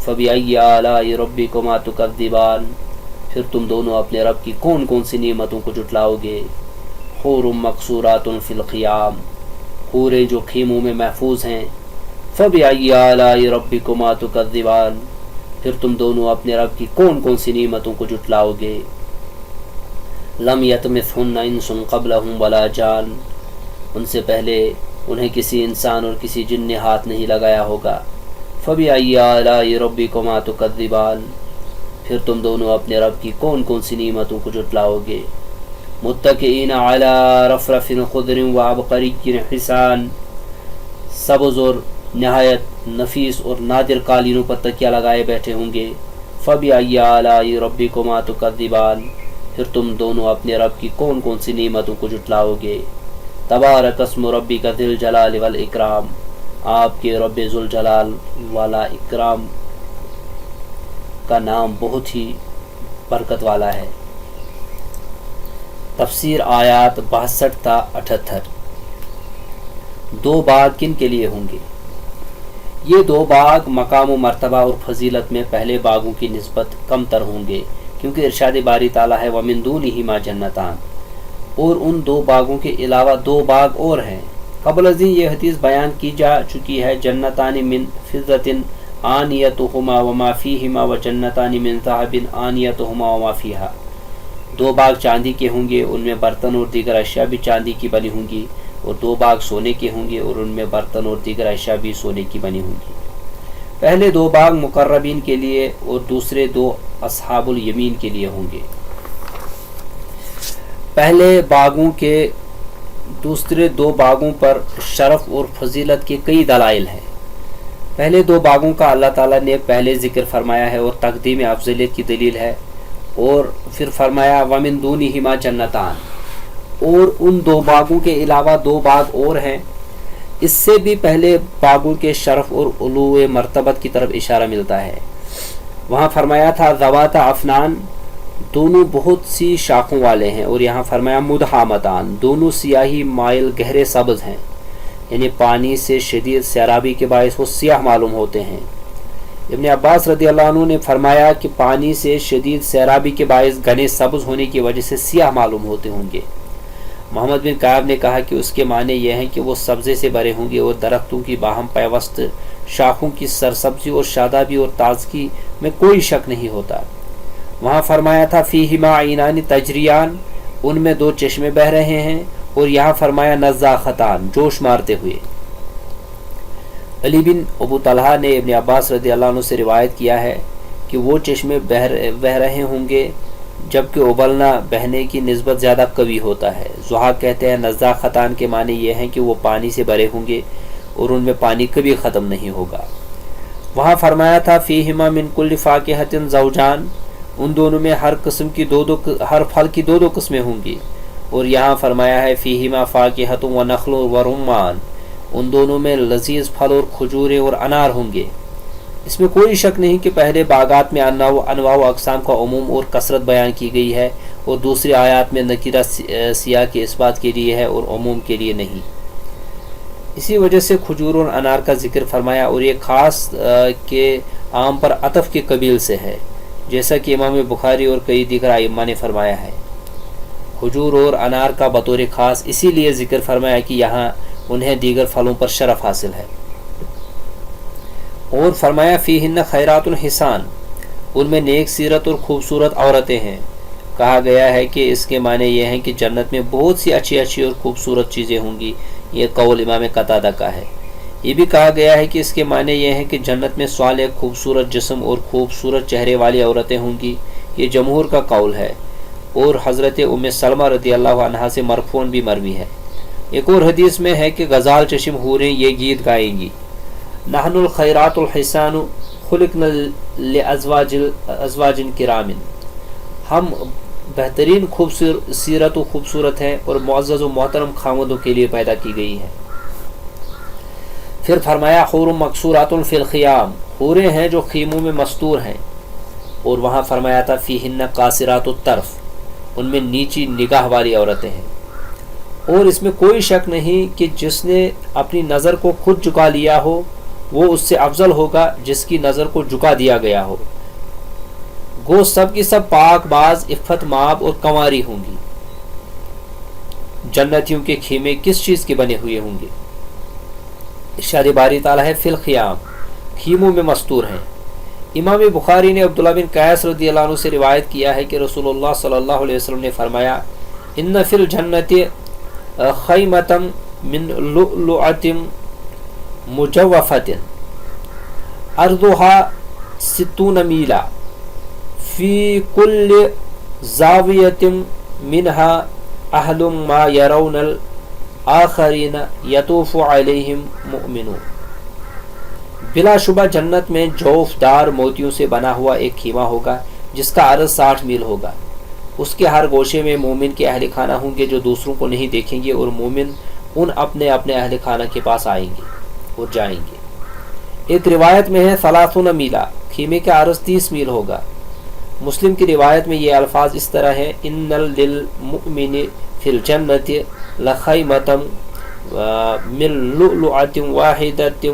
فَبِأَيِّ آلَاءِ رَبِّكُمَا تُكَذِّبَانِ، پھر تم دونوں اپنے رب کی کون کون سی نعمتوں کو جھٹلاؤ گے۔ حور مقصورات فی الخیام، حوریں جو خیموں میں محفوظ ہیں۔ فَبِأَيِّ آلَاءِ رَبِّكُمَا تُكَذِّبَانِ، پھر تم دونوں اپنے رب کی کون کون سی نعمتوں کو جھٹلاؤ گے۔ لم یطمثہن انس قبلہم ولا جان، ان سے پہلے انہیں کسی انسان اور کسی جن نے ہاتھ نہیں لگایا ہوگا۔ فَبِأَيِّ آلَاءِ رَبِّكُمَا تُكَذِّبَانِ، پھر تم دونوں اپنے رب کی کون کون سی نعمتوں کو جھٹلاؤ گے۔ متکئین علی رفرف خضر وعبقری حسان، سبز اور نہایت نفیس اور نادر قالینوں پر تکیہ لگائے بیٹھے ہوں گے۔ فَبِأَيِّ آلَاءِ رَبِّكُمَا تُكَذِّبَانِ، پھر تم دونوں اپنے رب کی کون کون سی نعمتوں کو جھٹلاؤ گے۔ تبارک اسم ربک ذی الجلال والاکرام، آپ کے رب ذوالجلال والا اکرام کا نام بہت ہی برکت والا ہے۔ تفسیر آیات 62 تا 78۔ دو باغ کن کے لیے ہوں گے؟ یہ دو باغ مقام و مرتبہ اور فضیلت میں پہلے باغوں کی نسبت کم تر ہوں گے، کیونکہ ارشاد باری تعالیٰ ہے وَمِن دُونِهِمَا جَنَّتَانِ، اور ان دو باغوں کے علاوہ دو باغ اور ہیں۔ قبل ازیں یہ حدیث بیان کی جا چکی ہے، جنتان من فضة آنیتہما وما فیہما وجنتان من ذہب آنیتہما وما فیہا، دو باغ چاندی کے ہوں گے، ان میں برتن اور دیگر اشیاء بھی چاندی کی بنی ہوں گی، اور دو باغ سونے کے ہوں گے اور ان میں برتن اور دیگر اشیاء بھی سونے کی بنی ہوں گی۔ پہلے دو باغ مقربین کے لیے اور دوسرے دو اصحاب الیمین کے لیے ہوں گے۔ پہلے باغوں کے دوسرے دو باغوں پر شرف اور فضیلت کے کئی دلائل ہیں۔ پہلے دو باغوں کا اللہ تعالیٰ نے پہلے ذکر فرمایا ہے اور تقدیم افضلیت کی دلیل ہے، اور پھر فرمایا وَمِن دُونِهِمَا جَنَّتَانِ، اور ان دو باغوں کے علاوہ دو باغ اور ہیں۔ اس سے بھی پہلے باغوں کے شرف اور علو مرتبت کی طرف اشارہ ملتا ہے۔ وہاں فرمایا تھا ذواتا افنان، دونوں بہت سی شاخوں والے ہیں، اور یہاں فرمایا مدہامتان، دونوں سیاہی مائل گہرے سبز ہیں، یعنی پانی سے شدید سیرابی کے باعث وہ سیاہ معلوم ہوتے ہیں۔ ابن عباس رضی اللہ عنہ نے فرمایا کہ پانی سے شدید سیرابی کے باعث گھنے سبز ہونے کی وجہ سے سیاہ معلوم ہوتے ہوں گے۔ محمد بن کعب نے کہا کہ اس کے معنی یہ ہیں کہ وہ سبزے سے بھرے ہوں گے اور درختوں کی باہم پیوست شاخوں کی سرسبزی اور شادابی اور تازگی میں کوئی شک نہیں ہوتا۔ وہاں فرمایا تھا فیہما عینان تجریان، ان میں دو چشمے بہہ رہے ہیں، اور یہاں فرمایا نزاختان، جوش مارتے ہوئے۔ علی بن ابو طلحہ نے ابن عباس رضی اللہ عنہ سے روایت کیا ہے کہ وہ چشمے بہہ رہے ہوں گے جبکہ ابلنا بہنے کی نسبت زیادہ قوی ہوتا ہے۔ ضحاک کہتے ہیں نزاختان کے معنی یہ ہیں کہ وہ پانی سے بھرے ہوں گے اور ان میں پانی کبھی ختم نہیں ہوگا۔ وہاں فرمایا تھا فیہما من کل فاکہۃ زوجان، ان دونوں میں ہر پھل کی دو دو قسمیں ہوں گی، اور یہاں فرمایا ہے فیہما فاکہۃ ونخل ورمان، ان دونوں میں لذیذ پھل اور کھجوریں اور انار ہوں گے۔ اس میں کوئی شک نہیں کہ پہلے باغات میں انواع و اقسام کا عموم اور کثرت بیان کی گئی ہے، اور دوسری آیات میں نکرہ سیاہ کے اس بات کے لیے ہے اور عموم کے لیے نہیں۔ اسی وجہ سے کھجور اور انار کا ذکر فرمایا، اور یہ خاص کے عام پر عطف کے قبیل سے ہے، جیسا کہ امام بخاری اور کئی دیگر ائمہ نے فرمایا ہے۔ کھجور اور انار کا بطور خاص اسی لیے ذکر فرمایا کہ یہاں انہیں دیگر پھلوں پر شرف حاصل ہے۔ اور فرمایا فیہن خیرات الحسان، ان میں نیک سیرت اور خوبصورت عورتیں ہیں۔ کہا گیا ہے کہ اس کے معنی یہ ہیں کہ جنت میں بہت سی اچھی اچھی اور خوبصورت چیزیں ہوں گی، یہ قول امام قتادہ کا ہے۔ یہ بھی کہا گیا ہے کہ اس کے معنی یہ ہیں کہ جنت میں صالح خوبصورت جسم اور خوبصورت چہرے والی عورتیں ہوں گی، یہ جمہور کا قول ہے، اور حضرت ام سلمہ رضی اللہ عنہا سے مرفوعاً بھی مروی ہے۔ ایک اور حدیث میں ہے کہ غزال چشم حوریں یہ گیت گائیں گی، نحن الخیرات الحسان خلقنا لازواج کرام، ہم بہترین سیرت و خوبصورت ہیں اور معزز و محترم خاوندوں کے لیے پیدا کی گئی ہیں۔ پھر فرمایا حور مقصورات فی الخیام، حوریں ہیں جو خیموں میں مستور ہیں، اور وہاں فرمایا تھا فیہن قاصرات الطرف، ان میں نیچی نگاہ والی عورتیں ہیں۔ اور اس میں کوئی شک نہیں کہ جس نے اپنی نظر کو خود جھکا لیا ہو وہ اس سے افضل ہوگا جس کی نظر کو جھکا دیا گیا ہو۔ گو سب کی سب پاک باز، عفت مآب اور کنواری ہوں گی۔ جنتیوں کے خیمے کس چیز کے بنے ہوئے ہوں گے؟ ارشاد باری تعالیٰ ہے فی الخیام، خیموں میں مستور ہیں۔ امام بخاری نے عبداللہ بن قیس رضی اللہ عنہ سے روایت کیا ہے کہ رسول اللہ صلی اللہ علیہ وسلم نے فرمایا ان فی الجنت خیمۃ من لؤلؤۃ مجوفۃ عرضها 60 میلا فی کل زاویۃ منها اہل ما یرون الآخرین یطوف علیہم مؤمنون، بلا شبہ جنت میں جوف دار موتیوں سے بنا ہوا ایک خیمہ ہوگا جس کا عرض 60 میل ہوگا، اس کے ہر گوشے میں مومن کے اہل خانہ ہوں گے جو دوسروں کو نہیں دیکھیں گے، اور مومن ان اپنے اپنے اہل خانہ کے پاس آئیں گے اور جائیں گے۔ ایک روایت میں ہے 30 میلا، خیمے کا عرض 30 میل ہوگا۔ مسلم کی روایت میں یہ الفاظ اس طرح ہیں، ان للمؤمن فی الجنۃ لخیمۃ من لؤلؤۃ واحدۃ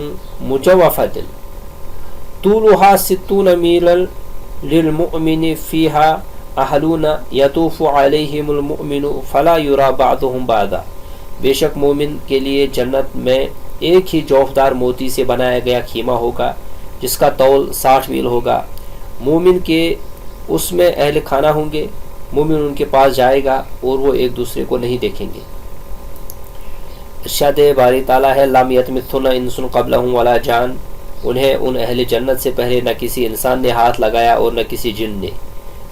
مجوفۃ طولها 60 میلا للمؤمن فیها اہلون یطوف علیہم المؤمن فلا یری بعضهم بعضا۔ بے شک مومن کے لیے جنت میں ایک ہی جوفدار موتی سے بنایا گیا خیمہ ہوگا جس کا طول 60 میل ہوگا۔ مومن کے اس میں اہل خانہ ہوں گے، مومن ان کے پاس جائے گا اور وہ ایک دوسرے کو نہیں دیکھیں گے۔ ارشاد باری تعالیٰ ہے، لم یطمثھن انس قبلہم ولا جان، انہیں ان اہل جنت سے پہلے نہ کسی انسان نے ہاتھ لگایا اور نہ کسی جن نے۔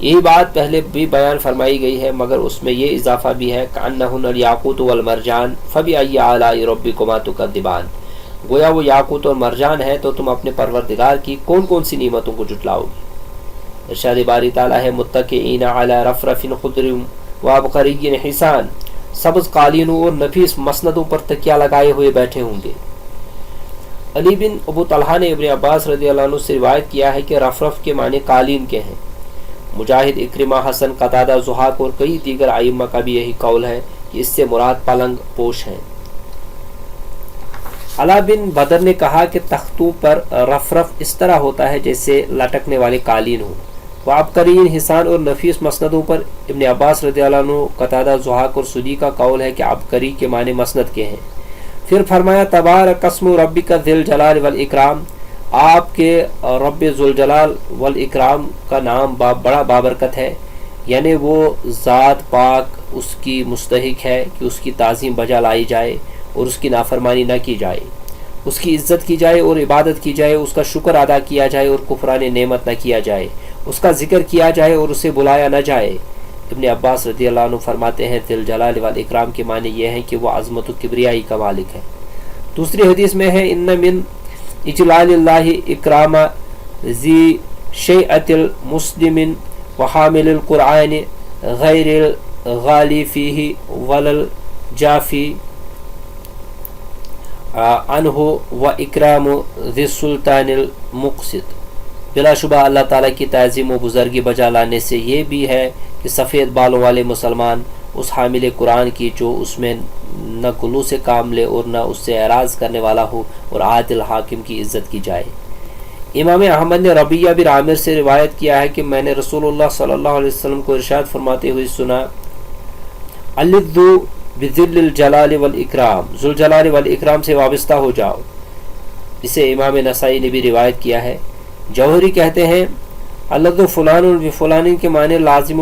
یہی بات پہلے بھی بیان فرمائی گئی ہے، مگر اس میں یہ اضافہ بھی ہے، کأنہن الیاقوت والمرجان فبأی آلاء ربکما تکذبان، گویا وہ یاقوت اور مرجان ہے تو تم اپنے پروردگار کی کون کون سی نعمتوں کو جھٹلاؤ گی۔ ارشاد باری تعالیٰ ہے، متکئین علی رفرف خضر وعبقری حسان، سبز قالینوں اور نفیس مسندوں پر تکیہ لگائے ہوئے بیٹھے ہوں گے۔ علی بن ابو طلحہ نے ابن عباس رضی اللہ عنہ سے روایت کیا ہے کہ رفرف کے معنی قالین کے ہیں۔ مجاہد، اکرمہ، حسن، قتادہ، ضحاک اور کئی دیگر ائمہ کا بھی یہی قول ہے کہ اس سے مراد پلنگ پوش ہیں۔ علا بن بدر نے کہا کہ تختوں پر رفرف اس طرح ہوتا ہے جیسے لٹکنے والے قالین ہوں۔ وعبقرین حسان اور نفیس مسندوں پر ابن عباس رضی اللہ عنہ، قتادہ، ضحاک اور سدی کا قول ہے کہ عبقری کے معنی مسند کے ہیں۔ پھر فرمایا، تبارک اسم ربک ذی الجلال والاکرام، آپ کے رب ذوالجلال والاکرام کا نام بڑا بابرکت ہے، یعنی وہ ذات پاک اس کی مستحق ہے کہ اس کی تعظیم بجا لائی جائے اور اس کی نافرمانی نہ کی جائے، اس کی عزت کی جائے اور عبادت کی جائے، اس کا شکر ادا کیا جائے اور کفران نعمت نہ کیا جائے، اس کا ذکر کیا جائے اور اسے بلایا نہ جائے۔ ابن عباس رضی اللہ عنہ فرماتے ہیں، ذی الجلال والاکرام کے معنی یہ ہیں کہ وہ عظمت و کبریائی کا مالک ہے۔ دوسری حدیث میں ہے، ان من اجلال اللہ اکرام ذی شیعۃ المسلم وحامل القرآن غیر الغالی فیہ وللجافی عنہ و اکرام ذی السلطان المقسط۔ بلا شبہ اللہ تعالیٰ کی تعظیم و بزرگی بجا لانے سے یہ بھی ہے کہ سفید بالوں والے مسلمان اس حامل قرآن کی جو اس میں نہ گلو سے کام لے اور نہ اس سے اعراض کرنے والا ہو، اور عادل حاکم کی عزت کی جائے۔ امام احمد نے ربیہ بن عامر سے روایت کیا ہے کہ میں نے رسول اللہ صلی اللہ علیہ وسلم کو ارشاد فرماتے ہوئے سنا، الذو بذل الجلال والاکرام، ذوالجلال والاکرام سے وابستہ ہو جاؤ۔ اسے امام نسائی نے بھی روایت کیا ہے۔ جوہری کہتے ہیں، الذو فلان بفلان کے معنی لازم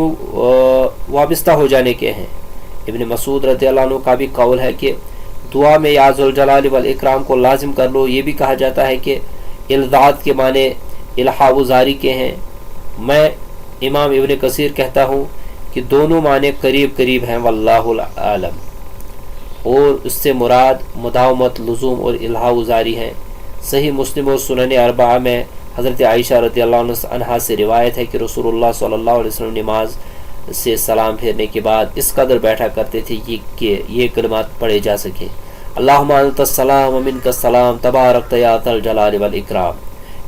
وابستہ ہو جانے کے ہیں۔ ابن مسعود رضی اللہ عنہ کا بھی قول ہے کہ دعا میں یا ذوالجلال والاکرام کو لازم کر لو۔ یہ بھی کہا جاتا ہے کہ الذات کے معنی الحاح و زاری کے ہیں۔ میں امام ابن کثیر کہتا ہوں کہ دونوں معنی قریب قریب ہیں، واللہ اعلم، اور اس سے مراد مداومت، لزوم اور الحاح و زاری ہیں۔ صحیح مسلم اور سنن اربعہ میں حضرت عائشہ رضی اللہ عنہا سے روایت ہے کہ رسول اللہ صلی اللہ علیہ وسلم نماز سے سلام پھیرنے کے بعد اس قدر بیٹھا کرتے تھے کہ یہ کلمات پڑھے جا سکے، اللہم انت السلام ومنک السلام تبارکت یا ذا الجلال والاکرام۔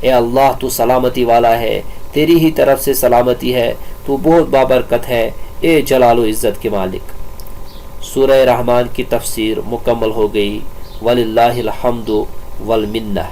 اے اللہ تو سلامتی والا ہے، تیری ہی طرف سے سلامتی ہے، تو بہت بابرکت ہے، اے جلال و عزت کے مالک۔ سورہ رحمان کی تفسیر مکمل ہو گئی، وللہ الحمد والمنہ۔